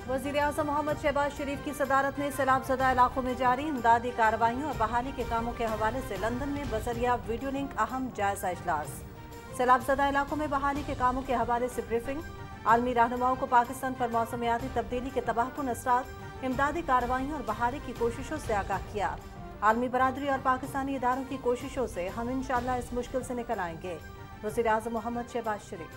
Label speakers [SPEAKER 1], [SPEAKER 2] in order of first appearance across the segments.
[SPEAKER 1] वज़ीर-ए-आज़म मोहम्मद शहबाज शरीफ की सदारत में सैलाब-ज़दा इलाकों में जारी इमदादी कार्रवाइयों और बहाली के कामों के हवाले से लंदन में बजरिया वीडियो लिंक अहम जायजा इजलास। सैलाब-ज़दा इलाकों में बहाली के कामों के हवाले से ब्रीफिंग। आलमी रहनुमाओं को पाकिस्तान पर मौसमियाती तब्दीली के तबाहकुन असरात, इमदादी कार्रवाइयों और बहाली की कोशिशों से आगाह किया। आलमी बरादरी और पाकिस्तानी इदारों की कोशिशों से हम इंशाअल्लाह इस मुश्किल से निकल आएंगे। वज़ीर-ए-आज़म मोहम्मद शहबाज शरीफ।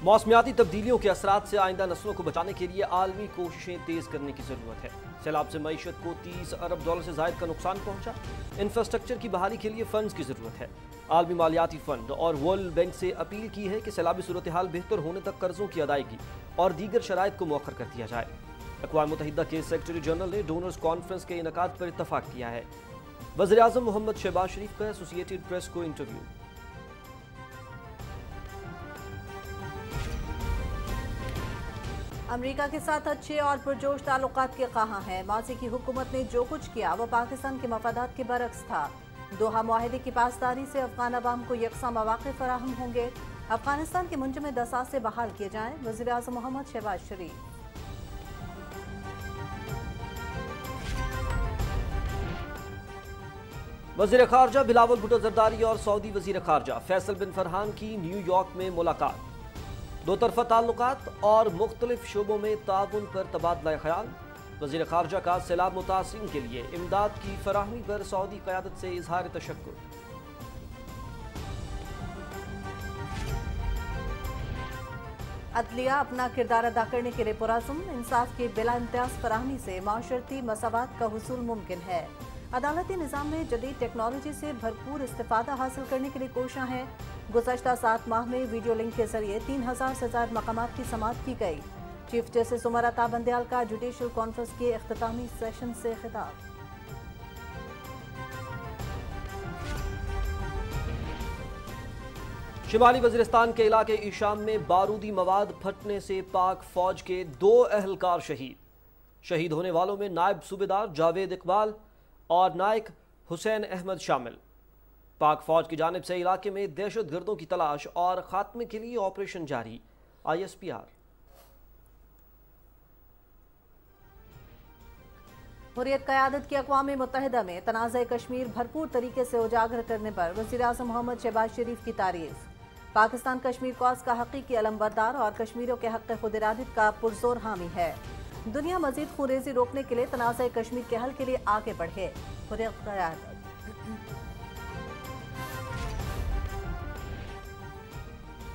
[SPEAKER 2] मौसमियाती तब्दीलियों के असरात से आइंदा नस्लों को बचाने के लिए आलमी कोशिशें तेज करने की जरूरत है। सैलाब से मईशत को 30 अरब डॉलर से जायद का नुकसान पहुंचा। इंफ्रास्ट्रक्चर की बहाली के लिए फंड्स की जरूरत है। आलमी मालियाती फंड और वर्ल्ड बैंक से अपील की है कि सैलाबी सूरत हाल बेहतर होने तक कर्जों की अदायगी और दीगर शराइत को मौखर कर दिया जाए। अक़वाम मुत्तहिदा के सेक्रेटरी जनरल ने डोनर्स कॉन्फ्रेंस के इनेकाद पर इत्तफाक किया है। वज़ीर-ए-आज़म मोहम्मद शहबाज शरीफ का एसोसिएटेड प्रेस को इंटरव्यू।
[SPEAKER 1] अमेरिका के साथ अच्छे और पुरजोश ताल्लुकात के ख़्वाहां हैं। माजी की हुकूमत ने जो कुछ किया वो पाकिस्तान के मफादात के बरक्स था। दोहा मुआहदे की पासदारी से अफगान अवाम को यकसा मौक़े फराहम होंगे। अफगानिस्तान के मुंजमद असासे बहाल किए जाएं। वज़ीर-ए-आज़म मोहम्मद शहबाज शरीफ।
[SPEAKER 2] वज़ीर ख़ारजा बिलावल भुट्टो ज़रदारी और सऊदी वज़ीर ख़ारजा फैसल बिन फरहान की न्यूयॉर्क में मुलाकात। दो तरफ़ा ताल्लुकात और मुख्तलिफ शोबों में ताउन पर तबादला ख्याल। वज़ीर ख़ारजा का सैलाब मुतासिरीन के लिए इमदाद की फराहमी पर सऊदी क़यादत से इजहार तशक्कुर।
[SPEAKER 1] अदलिया अपना किरदार अदा करने के लिए पुरअज़्म। इंसाफ की बिला इम्तियाज़ फराहमी से माशरती मसावात का हुसूल मुमकिन है। अदालती निज़ाम में जदीद टेक्नोलॉजी से भरपूर इस्तिफ़ादा हासिल करने के लिए कोशिशां हैं। गुज़श्ता 7 माह में वीडियो लिंक के जरिए 3000 से ज़ायद मकामात की समाअत की गई। चीफ जस्टिस उमर अता बंदयाल का जुडिशल कॉन्फ्रेंस के इख्तितामी सेशन से खिताब।
[SPEAKER 2] शिमाली वज़ीरिस्तान के इलाके ईशाम में बारूदी मवाद फटने से पाक फौज के 2 अहलकार शहीद। शहीद होने वालों में नायब सूबेदार जावेद इकबाल और नायक हुसैन अहमद शामिल। पाक फौज की जानिब से इलाके में दहशत गर्दों की तलाश और खात्मे के लिए ऑपरेशन जारी। ISPR।
[SPEAKER 1] हुर्रियत क़यादत की अक़वाम मुत्तहिदा में तनाज़ा कश्मीर भरपूर तरीके से उजागर करने पर वज़ीर-ए-आज़म मोहम्मद शहबाज शरीफ की तारीफ। पाकिस्तान कश्मीर कॉज़ का हक़ीक़ी अलमबरदार और कश्मीरियों के हक़ खुद इरादत का पुरज़ोर हामी है। दुनिया मज़ीद खूनरेज़ी रोकने के लिए तनाज़ा कश्मीर के हल के लिए आगे बढ़े। हुर्रियत क़यादत।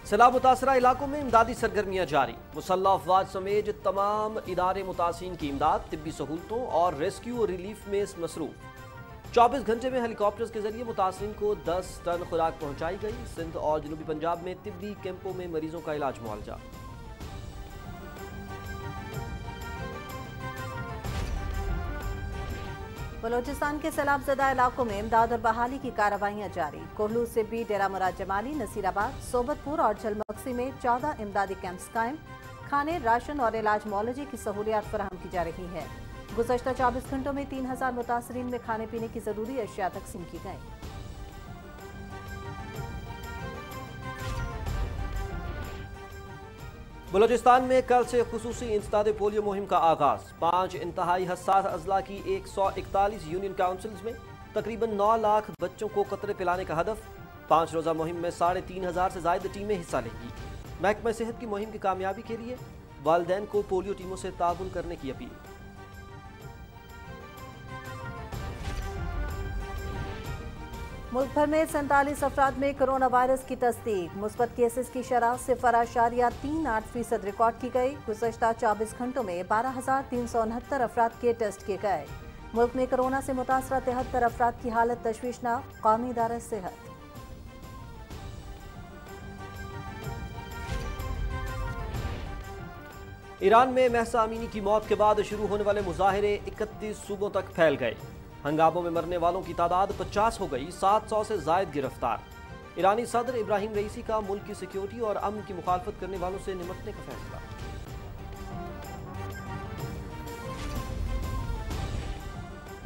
[SPEAKER 2] सैलाब मुतासरा इलाकों में इमदादी सरगर्मियां जारी। मुसल्लह अफवाज समेत तमाम इदारे मुतासिरीन की इमदाद, तिब्बी सहूलतों और रेस्क्यू और रिलीफ में मसरूफ। 24 घंटे में हेलीकॉप्टर्स के जरिए मुतासरीन को 10 टन खुराक पहुंचाई गई। सिंध और जनूबी पंजाब में तिब्बी कैंपों में मरीजों का इलाज मुआवजा।
[SPEAKER 1] बलोचिस्तान के सैलाब-ज़दा इलाकों में इमदाद और बहाली की कार्रवाइयाँ जारी। कोहलू से भी डेरा मुराद जमाली, नसीराबाद, सोबतपुर और झलमक्सी में 14 इमदादी कैंप्स कायम। खाने, राशन और इलाज मुआलजे की सहूलियात फराहम की जा रही है। गुज़श्ता 24 घंटों में 3000 मुतासरीन में खाने पीने की ज़रूरी अशिया तकसीम की गई।
[SPEAKER 2] बलोचिस्तान में कल से खुसूसी इंसदाद पोलियो मुहिम का आगाज। 5 इंतहाई हसास अजला की 141 यूनियन काउंसिल्स में तकरीबन 9 लाख बच्चों को कतरे पिलाने का हदफ। 5 रोज़ा मुहिम में 3500 से ज़ायद टीमें हिस्सा लेंगी। महकमा सेहत की मुहिम की कामयाबी के लिए वालिदैन को पोलियो टीमों से ताउन करने की अपील।
[SPEAKER 1] मुल्क भर में 47 अफराद में कोरोना वायरस की तस्दीक। मुस्बत केसेस की शरह 0.38% रिकॉर्ड की गई। गुज़श्ता 24 घंटों में 12,369 अफराद के टेस्ट किए गए। मुल्क में कोरोना से मुतासरा 73 अफराद की हालत तशवीशनाक। कौमी इदारा सेहत।
[SPEAKER 2] ईरान में महसा अमीनी की मौत के बाद शुरू होने वाले मुजाहिरे 31 सूबों तक फैल गए। हंगामों में मरने वालों की तादाद 50 हो गई। 700 से जायद गिरफ्तार। ईरानी सदर इब्राहिम रईसी का मुल्क की सिक्योरिटी और अमन की मुखालफत करने वालों से निमटने का फैसला।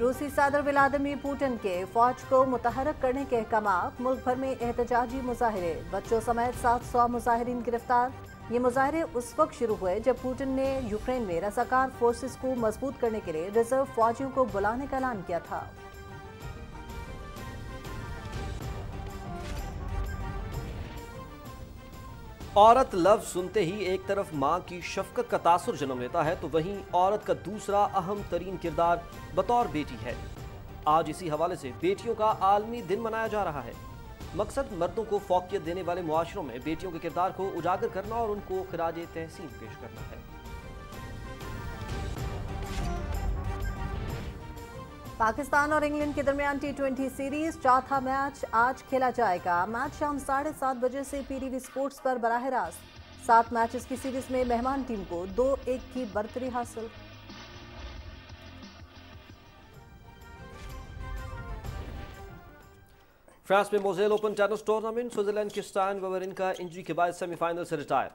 [SPEAKER 1] रूसी सदर व्लादिमीर पुतिन के फौज को मुतहरक करने के अहकाम। मुल्क भर में एहतजाजी मुजाहरे, बच्चों समेत 700 मुजाहिरीन गिरफ्तार। ये मुजाहरे उस वक्त शुरू हुए जब पुतिन ने यूक्रेन में रज़ाकार फोर्सेस को मजबूत करने के लिए रिजर्व फौजियों को बुलाने का ऐलान किया था।
[SPEAKER 2] औरत लफ्ज सुनते ही एक तरफ माँ की शफकत का तासुर जन्म लेता है तो वहीं औरत का दूसरा अहम तरीन किरदार बतौर बेटी है। आज इसी हवाले से बेटियों का आलमी दिन मनाया जा रहा है। मकसद मर्दों को फौकियत देने वाले मुआशरों में बेटियों के किरदार को उजागर करना और उनको खिराज तहसीन पेश करना है।
[SPEAKER 1] पाकिस्तान और इंग्लैंड के दरमियान T20 सीरीज चौथा मैच आज खेला जाएगा। मैच शाम 7:30 बजे से PTV स्पोर्ट्स पर बराह रास्त। 7 मैचेस की सीरीज में मेहमान टीम को 2-1 की बरतरी हासिल।
[SPEAKER 2] फ्रांस में मोजेल ओपन टेनिस टूर्नामेंट, स्विट्जरलैंड के स्टैन वावरिंका इंजरी के बाद सेमीफाइनल से रिटायर।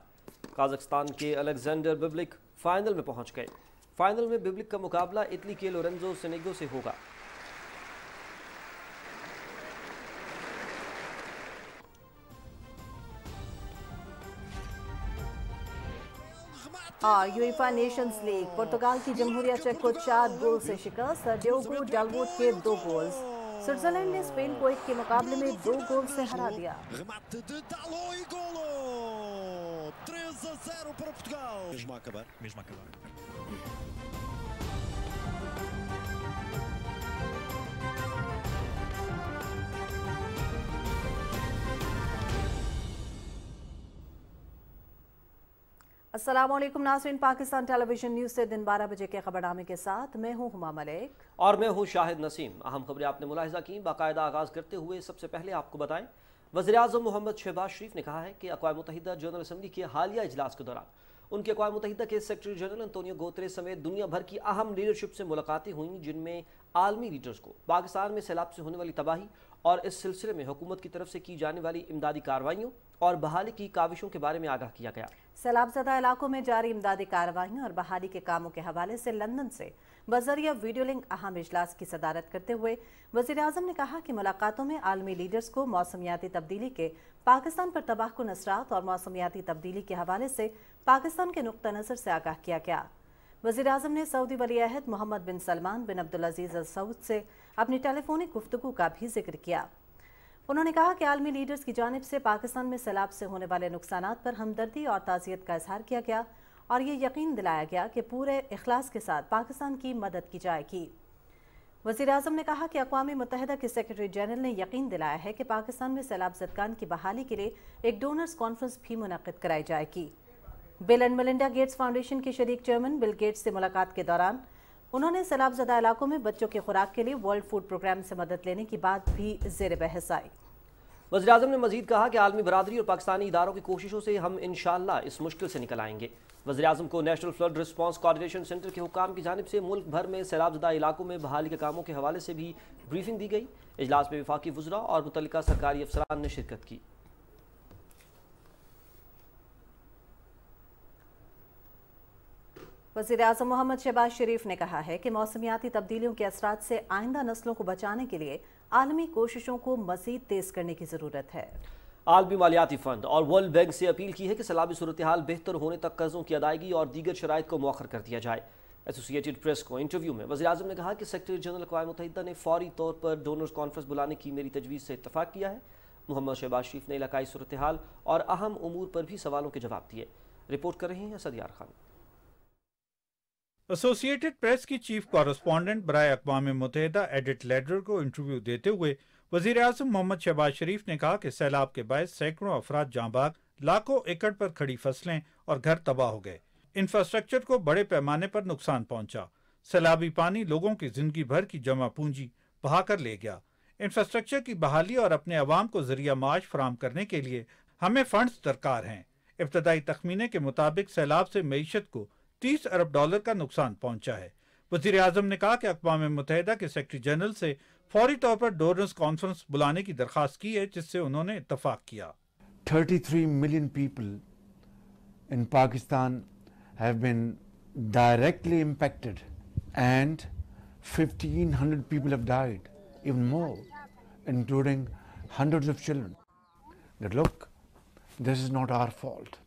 [SPEAKER 2] काजाख्स्तान के अलेक्जेंडर बिब्लिक फाइनल में पहुंच गए। फाइनल में बिब्लिक का मुकाबला इटली के लोरेंजो सेनेगो से होगा।
[SPEAKER 1] और यूएफा नेशंस लीग, पुर्तगाल की जमहूरिया चेक को 4 गोल से शिकस्त। डियोगो डालबोट के 2 गोल्स। स्विट्जरलैंड ने स्पेन को 1 के मुकाबले में 2 गोल से हरा दिया। अस्सलामुअलैकुम नाज़रीन, पाकिस्तान टेलीविजन न्यूज़ से दिन 12 बजे के खबरनामे के साथ मैं हूं हुमा मलिक
[SPEAKER 2] और मैं हूं शाहिद नसीम। अहम खबरें आपने मुलाहिजा की। बाकायदा आगाज करते हुए सबसे पहले आपको बताएं, वज़ीर-ए-आज़म मोहम्मद शहबाज शरीफ ने कहा है कि अक़वाम मुत्तहिदा जनरल असम्बली के हालिया इजलास के दौरान उनके अक़वाम मुत्तहिदा के सेक्रेटरी जनरल अंतोनियो गुतेरेस समेत दुनिया भर की अहम लीडरशिप से मुलाकातें हुईं, जिनमें आलमी लीडर्स को पाकिस्तान में सैलाब से होने वाली तबाही और इस सिलसिले में हुकूमत की तरफ से की जाने वाली इमदादी कार्रवाइयों और बहाली की काविशों के बारे में आगाह किया गया।
[SPEAKER 1] सैलाबज़दा इलाकों में जारी इमदादी कार्रवाइयों और बहाली के कामों के हवाले से लंदन से बज़रिया वीडियो लिंक अहम इजलास की सदारत करते हुए वज़ीर-ए-आज़म ने कहा कि मुलाकातों में आलमी लीडर्स को मौसमियाती तब्दीली के पाकिस्तान पर तबाहकुन असरात और मौसमियाती तब्दीली के हवाले से पाकिस्तान के नुक्ता नज़र से आगाह किया गया। वज़ीर-ए-आज़म ने सऊदी वली-अहद मोहम्मद बिन सलमान बिन अब्दुल अजीज़ अल सऊद से अपनी टेलीफोनिक गुफ्तगू का भी जिक्र किया। उन्होंने कहा कि आलमी लीडर्स की जानिब से पाकिस्तान में सैलाब से होने वाले नुकसानात पर हमदर्दी और ताज़ियत का इजहार किया गया और ये यकीन दिलाया गया कि पूरे इखलास के साथ पाकिस्तान की मदद की जाएगी। वज़ीर-ए-आज़म ने कहा कि अक़वाम मुत्तहिदा के सेक्रेटरी जनरल ने यकीन दिलाया है कि पाकिस्तान में सैलाब ज़दगान की बहाली के लिए एक डोनर्स कॉन्फ्रेंस भी मुनक़िद कराई जाएगी। Bill and Melinda Gates foundation के शरीक चेयरमैन बिल गेट्स से मुलाकात के दौरान उन्होंने सैलाबज़दा इलाकों में बच्चों की खुराक के लिए वर्ल्ड फूड प्रोग्राम से मदद लेने की बात भी ज़ेर बहस आई।
[SPEAKER 2] वज़ीर-ए-आज़म ने मजीद कहा कि आलमी बरादरी और पाकिस्तानी इदारों की कोशिशों से हम इंशाअल्लाह इस मुश्किल से निकल आएंगे। वज़ीर-ए-आज़म को national flood response coordination centre के हुक्काम की जानिब से मुल्क भर में सैलाबज़दा इलाकों में बहाली के कामों के हवाले से भी ब्रीफिंग दी गई। इजलास में वफाकी वज़रा और मुतल्लिका सरकारी अफसरान ने शिरकत की।
[SPEAKER 1] वज़ीर-ए-आज़म मोहम्मद शहबाज शरीफ ने कहा है कि मौसमियाती तब्दीलियों के असरात से आइंदा नस्लों को बचाने के लिए आलमी कोशिशों को मज़ीद तेज़ करने की ज़रूरत है।
[SPEAKER 2] आलमी मालियाती फ़ंड और वर्ल्ड बैंक से अपील की है कि सैलाबी सूरत हाल बेहतर होने तक कर्ज़ों की अदायगी और दीगर शराइत को मौखर कर दिया जाए। एसोसिएटेड प्रेस को इंटरव्यू में वज़ीर-ए-आज़म ने कहा कि सेक्रेटरी जनरल अक़वाम मुत्तहिदा ने फौरी तौर पर डोनर्स कॉन्फ्रेंस बुलाने की मेरी तजवीज़ से इत्तफ़ाक़ किया है। मोहम्मद शहबाज शरीफ ने इलाकाई सूरत हाल और अहम उमूर पर भी सवालों के जवाब दिए। रिपोर्ट कर रहे हैं सदियार खान।
[SPEAKER 3] एसोसिएटेड प्रेस की चीफ कॉरेस्पॉन्डेंट बराए अक़वाम मुत्तहिदा एडिट लेडर को इंटरव्यू देते हुए वज़ीर-ए-आज़म मोहम्मद शहबाज शरीफ ने कहा कि सैलाब के बायस सैकड़ों अफराद जाँ बाग, लाखों एकड़ पर खड़ी फसलें और घर तबाह हो गए। इंफ्रास्ट्रक्चर को बड़े पैमाने पर नुकसान पहुंचा। सैलाबी पानी लोगों की जिंदगी भर की जमा पूंजी बहा कर ले गया। इंफ्रास्ट्रक्चर की बहाली और अपने अवाम को जरिया माश फराहम करने के लिए हमें फंड्स दरकार हैं। इब्तदाई तखमीने के मुताबिक सैलाब से मईशत को $30 अरब का नुकसान पहुंचा है। वज़ीर-ए-आज़म ने कहा कि अक़वाम मुत्तहिदा के सेक्रेटरी जनरल से फौरी तौर पर डोनर्स कॉन्फ्रेंस बुलाने की दरख्वास्त की है, जिससे उन्होंने इत्तफाक किया।
[SPEAKER 4] 33 million people in Pakistan have been directly impacted and 1,500 people have died, even more, including hundreds of children. That look, this is not our fault.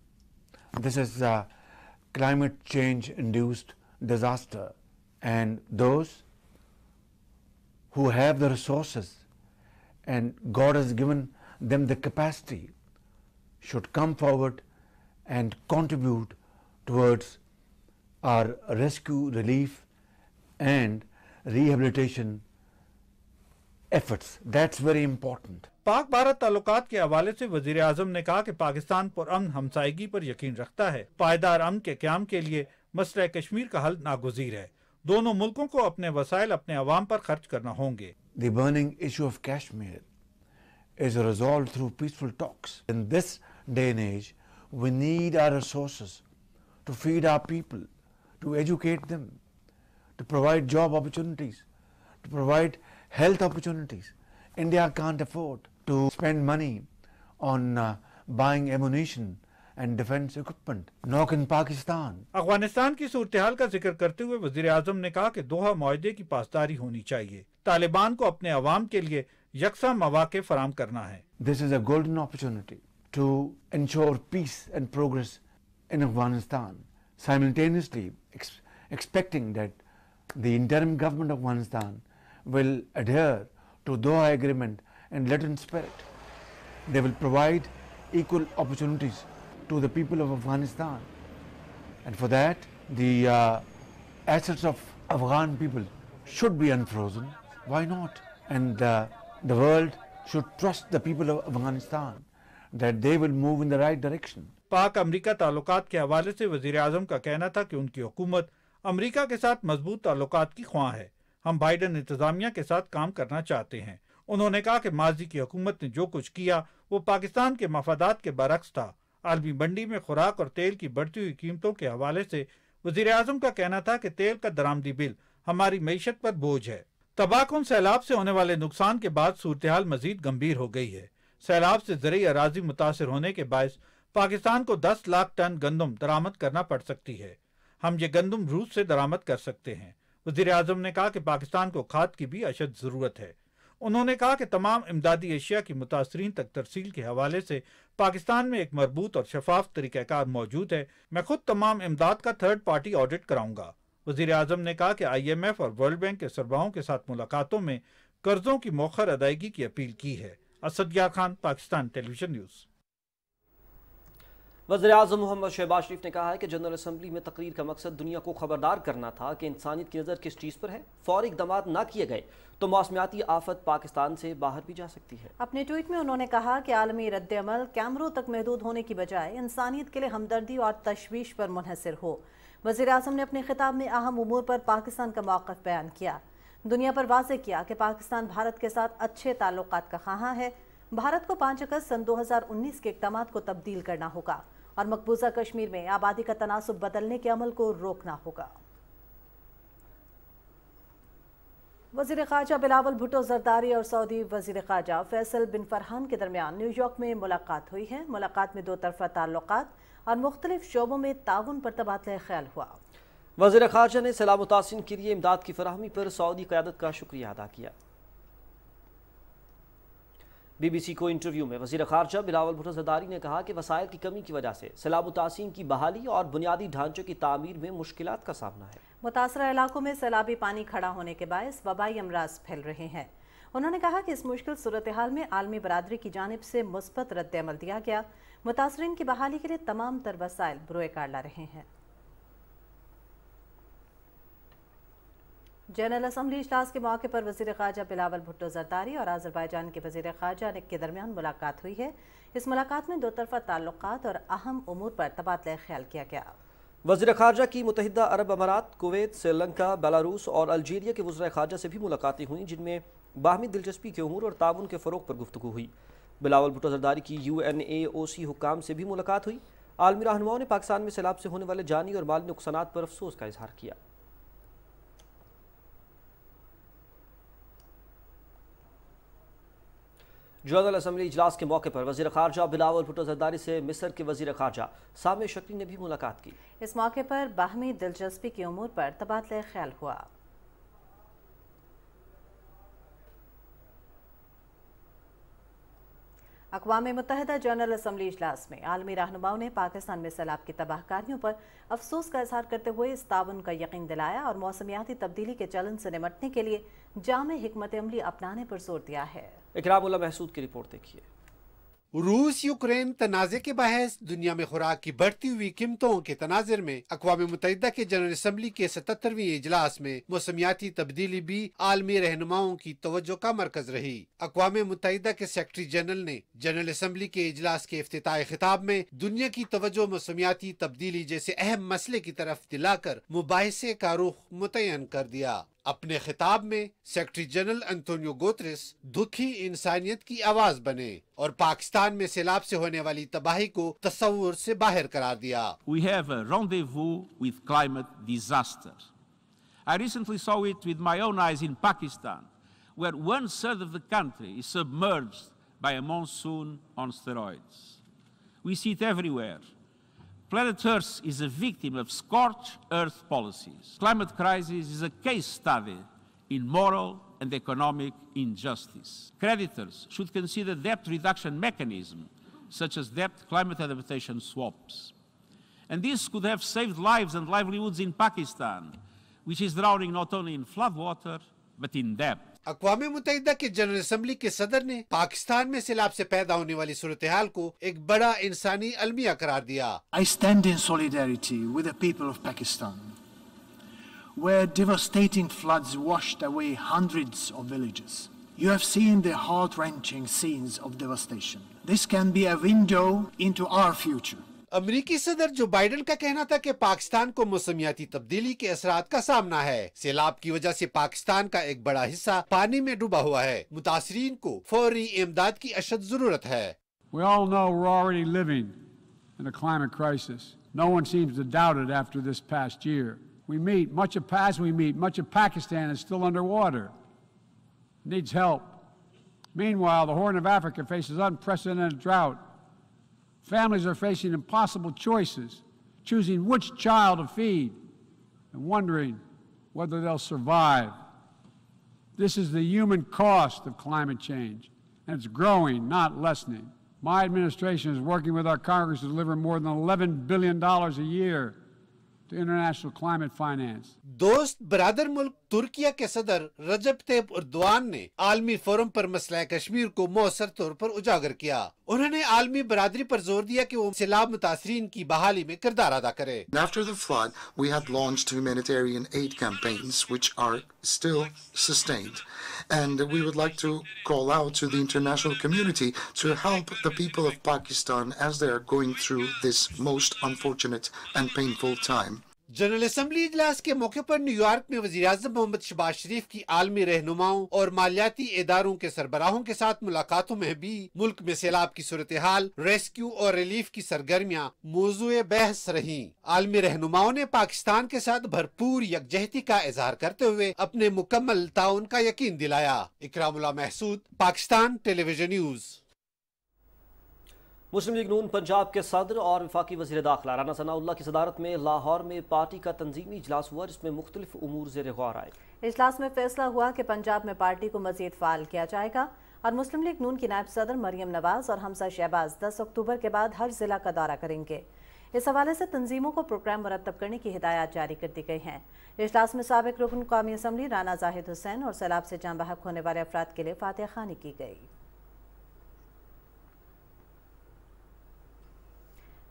[SPEAKER 4] This is a climate change induced disaster, and those who have the resources and God has given them the capacity should come forward and contribute towards our rescue, relief and rehabilitation efforts. That's very important.
[SPEAKER 3] Pak Bharat ताल्लुकात के हवाले से वजीर आजम ने कहा कि पाकिस्तान पुरअमन हमसायगी पर यकीन रखता है। पायदार अमन के क़याम के लिए मसला कश्मीर का हल नागुज़ीर है। दोनों मुल्कों को अपने वसाइल अपने अवाम पर खर्च करना होंगे।
[SPEAKER 4] The burning issue of Kashmir is resolved through peaceful talks. In this day and age, we need our resources to feed our people, to educate them, to provide job opportunities, to provide health opportunities. India can't afford to spend money on buying ammunition and defense equipment. Nor can Pakistan.
[SPEAKER 3] Afghanistan की सूरत-ए-हाल का जिक्र करते हुए वजीर आजम ने कहा कि दोहा मुआहदे की पासदारी होनी चाहिए। तालिबान को अपने अवाम के लिए यकसा मौके फराहम करना है।
[SPEAKER 4] This is a golden opportunity to ensure peace and progress in Afghanistan, simultaneously expecting that the interim government of Afghanistan will adhere to Doha Agreement and Latin spirit. They will provide equal opportunities to the people of Afghanistan, and for that the assets of Afghan people should be unfrozen. Why not? And the world should trust the people of Afghanistan that they will move in the right direction.
[SPEAKER 3] पाक अमरीका ताल्लुकात के हवाले से वजीर आजम का कहना था कि उनकी हुकूमत अमरीका के साथ मजबूत ताल्लुकात की ख्वाह है। हम बाइडन इंतजामिया के साथ काम करना चाहते हैं। उन्होंने कहा कि माजी की हुकूमत ने जो कुछ किया वो पाकिस्तान के मफादात के बरक्स था। आलमी मंडी में खुराक और तेल की बढ़ती हुई कीमतों के हवाले से वजीर आजम का कहना था कि तेल का दरामदी बिल हमारी मईशत पर बोझ है। तबाहकुन सैलाब से होने वाले नुकसान के बाद सूरत-ए-हाल मजीद गंभीर हो गई है। सैलाब से ज़रई अराजी मुतासिर होने के बायस पाकिस्तान को 10 लाख टन गंदम दरामद करना पड़ सकती है। हम ये गंदम रूस से दरामद कर सकते हैं। वज़ीर आज़म ने कहा कि पाकिस्तान को खाद की भी अशद ज़रूरत है। उन्होंने कहा कि तमाम इमदादी एशिया की मुतासरीन तक तरसील के हवाले से पाकिस्तान में एक मरबूत और शफाफ तरीक़ाकार मौजूद है। मैं खुद तमाम इमदाद का थर्ड पार्टी ऑडिट कराऊंगा। वज़ीर आज़म ने कहा कि IMF और वर्ल्ड बैंक के सरबराहों के साथ मुलाकातों में कर्जों की मौखर अदायगी की अपील की है। असद यार खान, पाकिस्तान टेलीविजन न्यूज़।
[SPEAKER 2] वज़ीर आज़म मोहम्मद शहबाज शरीफ ने कहा है कि जनरल असम्बली में तकरीर का मकसद दुनिया को खबरदार करना था कि इंसानियत की नज़र किस चीज़ पर है। फौरी इक़दाम ना किए गए तो मौसमियाती आफत पाकिस्तान से बाहर भी जा सकती है।
[SPEAKER 1] अपने ट्वीट में उन्होंने कहा कि आलमी रद्द-ए-अमल कैमरों तक महदूद होने की बजाय इंसानियत के लिए हमदर्दी और तशवीश पर मुनहसर हो। वज़ीर आज़म ने अपने खिताब में अहम उमूर पर पाकिस्तान का मौक़िफ़ बयान किया। दुनिया पर वाज़ेह किया कि पाकिस्तान भारत के साथ अच्छे ताल्लुकात का ख़्वाह है। भारत को 5 अगस्त सन 2019 के इक़दाम को तब्दील करना होगा और मकबूजा कश्मीर में आबादी का तनासुब बदलने के अमल को रोकना होगा। वज़ीर ख़ारजा बिलावल भुट्टो ज़रदारी और सऊदी वज़ीर ख़ारजा फैसल बिन फरहान के दरमियान न्यूयॉर्क में मुलाकात हुई है। मुलाकात में दो तरफ़ा ताल्लुकात और मुख्तलिफ शोबों में ताउन पर तबादला ख्याल हुआ।
[SPEAKER 2] वज़ीर ख़ारजा ने सैलाब मुतासिरीन के लिए इमदाद की फराहमी पर सऊदी क़यादत का शुक्रिया अदा किया। BBC को इंटरव्यू में वज़ीर ख़ारजा बिलावल भुट्टो ज़रदारी ने कहा कि वसाइल की कमी की वजह से सैलाब मुतासिरीन की बहाली और बुनियादी ढांचे की तामीर में मुश्किलात का सामना है।
[SPEAKER 1] मुतासरा इलाकों में सैलाबी पानी खड़ा होने के बायस वबाई अमराज फैल रहे हैं। उन्होंने कहा कि इस मुश्किल सूरत हाल में आलमी बरादरी की जानिब से मुस्बत रद्द-ए-अमल दिया गया। मुतासरीन की बहाली के लिए तमाम तर वसाइल बरोए कार ला रहे हैं। जनरल असम्बली इजलास के मौके पर वज़ीर ख़ारजा बिलावल भुट्टो ज़रदारी और आज़रबाईजान के वज़ीर ख़ारजा के दरमियान मुलाकात हुई है। इस मुलाकात में दो तरफ़ा ताल्लुकात और अहम उमूर पर तबादला ख्याल किया गया।
[SPEAKER 2] वज़ीर ख़ारजा की मुत्तहिदा अरब अमारात, कुवैत, श्रीलंका, बेलारूस और अल्जीरिया के वज़ीर ख़ारजा से भी मुलाकातें हुई जिनमें बाहमी दिलचस्पी के उमूर और ताउन के फ़रोग़ पर गुफ्तगू हुई। बिलावल भुट्टो ज़रदारी की UNAOC हुक्काम से भी मुलाकात हुई। आलमी रहनुमाओं ने पाकिस्तान में सैलाब से होने वाले जानी और माली नुकसानात पर अफसोस का इजहार किया। जनरल असम्बली इजलास के मौके पर वज़ीर ख़ारजा बिलावल भुट्टो ज़रदारी से मिस्र के वज़ीर ख़ारजा सामे शक्ली ने भी मुलाकात की।
[SPEAKER 1] इस मौके पर बाहमी दिलचस्पी के उमूर पर तबादला ख्याल हुआ। अक़वाम मुत्तहिदा जनरल असम्बली इजलास में आलमी रहनुमाओं ने पाकिस्तान में सैलाब की तबाहकारियों पर अफसोस का इजहार करते हुए इस ताउन का यकीन दिलाया और मौसमियाती तब्दीली के चलन से निमटने के लिए जामे हिकमत अमली अपनाने पर जोर दिया है।
[SPEAKER 2] इकरामुल्लाह महसूद की रिपोर्ट देखिए।
[SPEAKER 5] रूस यूक्रेन तनाज़े के बहस, दुनिया में खुराक की बढ़ती हुई कीमतों के तनाज़र में अक़वाम मुत्तहिदा के जनरल असम्बली के 77वें इजलास में मौसमियाती तब्दीली भी आलमी रहनुमाओं की तवज्जो का मरकज रही। अक़वाम मुत्तहिदा के सेक्रेटरी जनरल ने जनरल असम्बली के इजलास के इफ्तिताही खिताब में दुनिया की तवज्जो मौसमियाती तब्दीली जैसे अहम मसले की तरफ दिलाकर मुबाहिसे का रुख मुतय्यन कर दिया। अपने खिताब में सेक्रेटरी जनरल एंटोनियो गुतेरेस दुखी इंसानियत की आवाज बने और पाकिस्तान में सैलाब से होने वाली तबाही को तस्वुर से बाहर करार दिया।
[SPEAKER 6] We have a rendezvous with climate disaster. I recently saw it with my own eyes in Pakistan, where 1/3 of the country is submerged by a monsoon on steroids. We see it everywhere. Planet Earth is a victim of scorched earth policies. Climate crisis is a case study in moral and economic injustice. Creditors should consider debt reduction mechanisms, such as debt climate adaptation swaps. And this could have saved lives and livelihoods in Pakistan, which is drowning not only in floodwater, but in debt.
[SPEAKER 5] अक़वाम मुत्तहिदा के general assembly के सदर ने पाकिस्तान में सैलाब से पैदा होने वाली सूरत-ए-हाल को एक बड़ा इंसानी अलमिया करार दिया।
[SPEAKER 7] I stand in solidarity with the people of Pakistan, where devastating floods washed away hundreds of villages. You have seen the heart-wrenching scenes of devastation. This can be a window into our future.
[SPEAKER 5] अमरीकी सदर जो Biden का कहना था कि पाकिस्तान को मौसमियाती तब्दीली के असरात का सामना है। सैलाब की वजह से पाकिस्तान का एक बड़ा हिस्सा पानी में डूबा हुआ है। मुतासरीन को फौरी इमदाद की अशद जरूरत है।
[SPEAKER 8] We all know we're already living in a climate crisis. No one seems to doubt it after this past year. Much of Pakistan is still underwater. Needs help. Meanwhile, the Horn of Africa faces unprecedented drought. Families are facing impossible choices, choosing which child to feed and wondering whether they'll survive. This is the human cost of climate change, and it's growing, not lessening. My administration is working with our Congress to deliver more than $11 billion a year to international climate finance.
[SPEAKER 5] दोस्त बरादर मुल्क तुर्किया के सदर रजब Tayyip Erdogan ने आलमी forum पर मसला कश्मीर को मौसर तौर पर उजागर किया। उन्होंने आलमी बरादरी पर जोर दिया कि वो सैलाब मुतासरीन की बहाली में किरदार अदा करे।
[SPEAKER 9] After the flood, we had launched humanitarian aid campaigns which are still sustained. And we would like to call out to the international community to help the people of Pakistan as they are going through this most unfortunate and painful time.
[SPEAKER 5] General assembly इजलास के मौके पर New York में वज़ीर-ए-आज़म मोहम्मद शहबाज शरीफ की आलमी रहनुमाओं और मालियाती इदारों के सरबराहों के साथ मुलाकातों में भी मुल्क में सैलाब की सूरत-ए-हाल, रेस्क्यू और रिलीफ की सरगर्मियां मौज़ूए बहस रहीं। आलमी रहनुमाओं ने पाकिस्तान के साथ भरपूर यकजहती का इजहार करते हुए अपने मुकम्मल ताउन का यकीन दिलाया। Ikramullah Mehsud, Pakistan television news.
[SPEAKER 2] मुस्लिम लीग नून पंजाब के सदर और वफाकी वज़ीर दाखिला राना सनाउल्लाह की सदारत में लाहौर में पार्टी का तंजीमी इजलास हुआ, जिसमें मुख्तलिफ उमूर ज़ेर गौर आए।
[SPEAKER 1] इजलास में फैसला हुआ कि पंजाब में पार्टी को मजीद फाल किया जाएगा और मुस्लिम लीग नून की नायब सदर मरियम नवाज और हमजा शहबाज 10 अक्टूबर के बाद हर जिला का दौरा करेंगे। इस हवाले से तंजीमों को प्रोग्राम मुरतब करने की हिदायत जारी कर दी गई हैं। इजलास में साबिक रुकन कौमी असम्बली राना जाहिद हुसैन और सैलाब से जान बहक होने वाले अफराद के लिए फातिहा खानी की गई।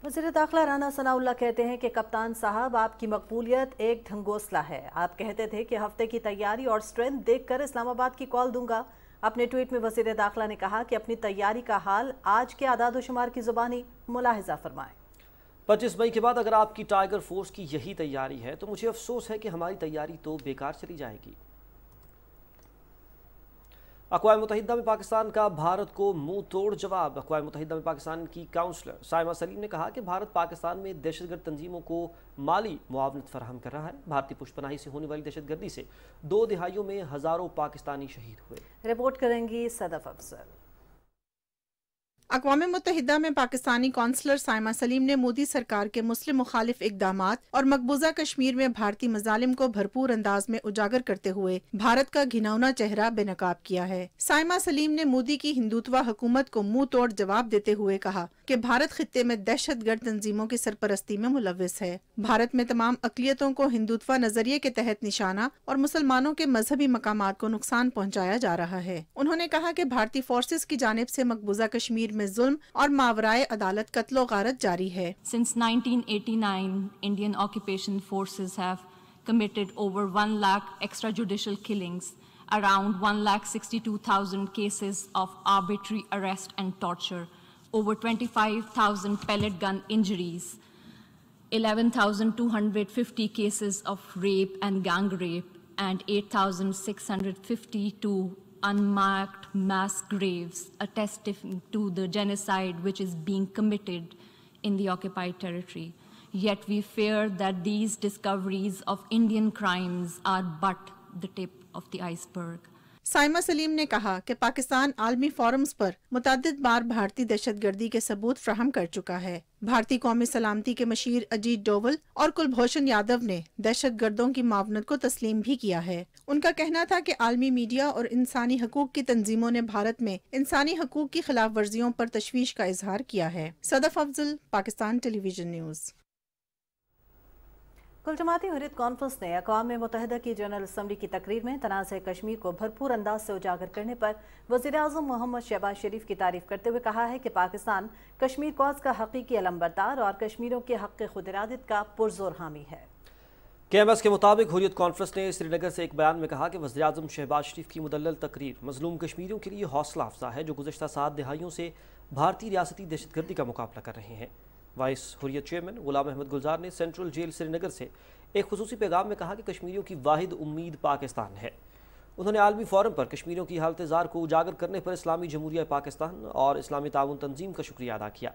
[SPEAKER 1] वज़ीर दाखिला राना सनाउल्लाह कहते हैं कि कप्तान साहब, आपकी मकबूलियत एक ढंगोसला है। आप कहते थे कि हफ्ते की तैयारी और स्ट्रेंथ देखकर इस्लामाबाद की कॉल दूंगा। अपने ट्वीट में वज़ीर दाखिला ने कहा कि अपनी तैयारी का हाल आज के आदाद शुमार की ज़ुबानी मुलाहिजा फरमाएं।
[SPEAKER 2] 25 मई के बाद अगर आपकी टाइगर फोर्स की यही तैयारी है तो मुझे अफसोस है कि हमारी तैयारी तो बेकार चली जाएगी। अक़वाम मुत्तहिदा में पाकिस्तान का भारत को मुंह तोड़ जवाब। अक़वाम मुत्तहिदा में पाकिस्तान की काउंसलर साइमा सलीम ने कहा कि भारत पाकिस्तान में दहशतगर्द तंजीमों को माली मुआवनत फराहम कर रहा है। भारतीय पुष्पनाही से होने वाली दहशतगर्दी से 2 दिहाइयों में हज़ारों पाकिस्तानी शहीद हुए।
[SPEAKER 1] रिपोर्ट करेंगी सदफ अफसर।
[SPEAKER 10] अक़वाम मुत्तहिदा में पाकिस्तानी कौंसलर साइमा सलीम ने मोदी सरकार के मुस्लिम मुखालिफ इक़दामात और मकबूजा कश्मीर में भारतीय मजालिम को भरपूर अंदाज में उजागर करते हुए भारत का घिनौना चेहरा बेनकाब किया है। साइमा सलीम ने मोदी की हिंदुत्वा हुकूमत को मुंह तोड़ जवाब देते हुए कहा कि भारत खित्ते में दहशतगर्द तंजीमों की सरपरस्ती में मुलव्विस है। भारत में तमाम अक़लियतों को हिंदुत्वा नजरिए के तहत निशाना और मुसलमानों के मजहबी मकामात को नुकसान पहुँचाया जा रहा है। उन्होंने कहा कि भारतीय फोर्सेस की जानिब से मकबूजा कश्मीर में जुल्म और मावराए अदालत कत्लो गारत जारी है।
[SPEAKER 11] Since 1989, Indian occupation forces have committed over 1 lakh extrajudicial killings, around 1,62,000 cases of arbitrary arrest and torture, over 25,000 pellet gun injuries, 11,250 cases of rape and gang rape, and 8,652 unmarked mass graves attesting to the genocide which is being committed in the occupied territory. Yet we fear that these discoveries of Indian crimes are but the tip of the iceberg.
[SPEAKER 10] Saima Salim ने कहा कि पाकिस्तान आलमी forums पर मुतअद्दिद बार भारतीय दहशतगर्दी के सबूत फ्राहम कर चुका है। भारतीय कौमी सलामती के मशीर अजीत डोवल और कुलभूषण यादव ने दहशतगर्दों की मावनत को तस्लीम भी किया है। उनका कहना था कि आलमी मीडिया और इंसानी हकूक की तंजीमों ने भारत में इंसानी हकूक की खिलाफ वर्जियों पर तशवीश का इजहार किया है। Sadaf Afzal, Pakistan television news.
[SPEAKER 1] कुल जमाती हुर्रियत कॉन्फ्रेंस ने अक़वाम मुत्तहिदा की जनरल असम्बली की तकरीर में तनाज़ कश्मीर को भरपूर अंदाज से उजागर करने पर वज़ीर-ए-आज़म मोहम्मद शहबाज शरीफ की तारीफ करते हुए कहा है कि पाकिस्तान कश्मीर कॉज का हकीकी अलंबरदार और कश्मीरियों के हक़ खुद इरादत का पुरजोर हामी है।
[SPEAKER 2] KMS के मुताबिक हुर्रियत कॉन्फ्रेंस ने श्रीनगर से एक बयान में कहा कि वज़ीर-ए-आज़म शहबाज शरीफ की मुदल्लल तकरीर मज़लूम कश्मीरियों के लिए हौसला अफजा है जो गुज़श्ता 7 दिहाइयों से भारतीय रियासती दहशतगर्दी का मुकाबला कर रहे हैं। वाइस हुर्रियत चेयरमैन गुलाम अहमद गुलजार ने सेंट्रल जेल श्रीनगर से एक खुसूसी पैगाम में कहा कि कश्मीरियों की वाहिद उम्मीद पाकिस्तान है। उन्होंने आलमी फोरम पर कश्मीरियों की हालत ज़ार को उजागर करने पर इस्लामी जमहूरिया पाकिस्तान और इस्लामी ताउन तंजीम का शुक्रिया अदा किया।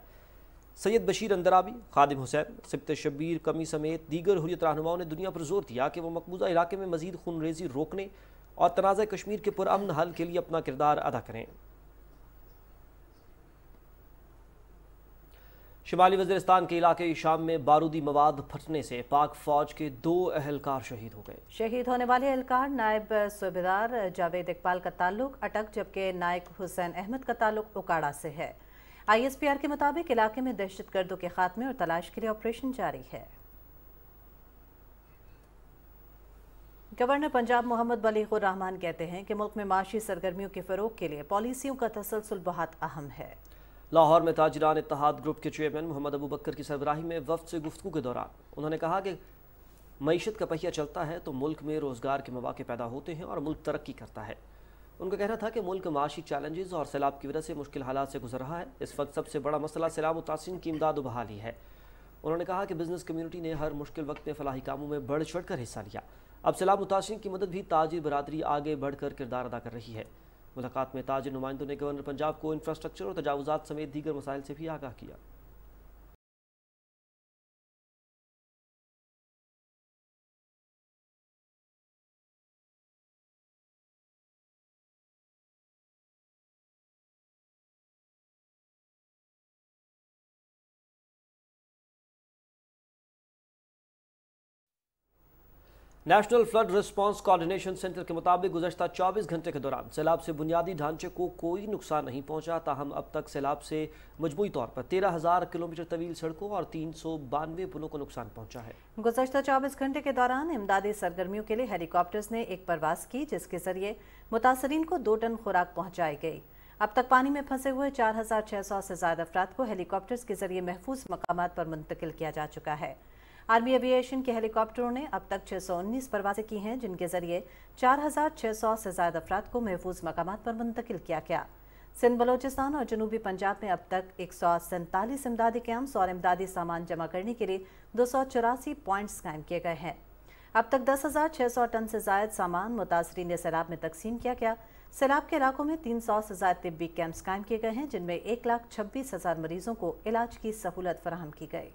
[SPEAKER 2] सैयद बशीर अंदराबी, खादिम हुसैन, सिब्त शब्बीर कमी समेत दीगर हुर्रियत रहनुमाओं ने दुनिया पर जोर दिया कि वो मकबूजा इलाके में मजीद खूनरेजी रोकने और तनाज़ा कश्मीर के पुरअमन हल के लिए अपना किरदार अदा करें। शिमाली वज़ीरिस्तान के इलाके शाम में बारूदी मवाद फटने से पाक फौज के 2 अहलकार शहीद हो गए। शहीद होने वाले एहलकार नायब सूबेदार जावेद इकबाल का ताल्लुक अटक जबकि नायक हुसैन अहमद का ताल्लुक उकाड़ा से है। ISPR के मुताबिक इलाके में दहशतगर्दों के खात्मे और तलाश के लिए ऑपरेशन जारी है। गवर्नर पंजाब मोहम्मद बलीगुर रहमान कहते हैं कि मुल्क में माशी सरगर्मियों के फ़रोग के लिए पॉलिसियों का तसलसल बहुत अहम है। लाहौर में ताजिरान इत्तेहाद ग्रुप के चेयरमैन मोहम्मद अबू बकर की सरबराही में वफ्द से गुफ्तगू के दौरान उन्होंने कहा कि मईशत का पहिया चलता है तो मुल्क में रोज़गार के मौके पैदा होते हैं और मुल्क तरक्की करता है। उनका कहना था कि मुल्क माशी चैलेंजेस और सैलाब की वजह से मुश्किल हालात से गुजर रहा है। इस वक्त सबसे बड़ा मसला सैलाब मुतासिरीन की इमदाद व बहाली है। उन्होंने कहा कि बिजनेस कम्यूनिटी ने हर मुश्किल वक्त में फलाही कामों में बढ़ चढ़ कर हिस्सा लिया। अब सैलाब मुतासिरीन की मदद भी ताजिर बरादरी आगे बढ़कर किरदार अदा कर रही है। मुलाकात में ताजिर नुमाइंदों ने गवर्नर पंजाब को इंफ्रास्ट्रक्चर और तजावुजात समेत दीगर मसाइल से भी आगाह किया। National flood response coordination centre के मुताबिक गुज़श्ता 24 घंटे के दौरान सैलाब से बुनियादी ढांचे को कोई नुकसान नहीं पहुंचा। ताहम अब तक सैलाब से मजमूई तौर पर 13,000 किलोमीटर तवील सड़कों और 392 पुलों को नुकसान पहुंचा है। गुज़श्ता 24 घंटे के दौरान इमदादी सरगर्मियों के लिए हेलीकॉप्टर्स ने एक परवास की जिसके जरिए मुतासरीन को 2 टन खुराक पहुँचाई गई। अब तक पानी में फंसे हुए 4,600 से ज़्यादा अफराद को हेलीकॉप्टर्स के जरिए महफूज मकामात पर मुंतकिल किया जा चुका है। आर्मी एविएशन के हेलीकॉप्टरों ने अब तक 619 परवाज़ें की हैं जिनके जरिए 4,600 से ज़्यादा अफराद को महफूज मकामात पर मुंतकिल किया गया। सिंध, बलोचिस्तान और जनूबी पंजाब में अब तक 147 इमदादी कैंप्स और इमदादी सामान जमा करने के लिए 284 पॉइंट्स कायम किए गए हैं। अब तक 10,600 टन से ज़ायद सामान मुतासरीन सैलाब में तकसीम किया गया। सैलाब के इलाकों में 300 से ज़्यादा तिब्बी कैंप्स कायम किए गए हैं जिनमें 1,26,000 मरीजों को इलाज की सहूलत फराहम की गई।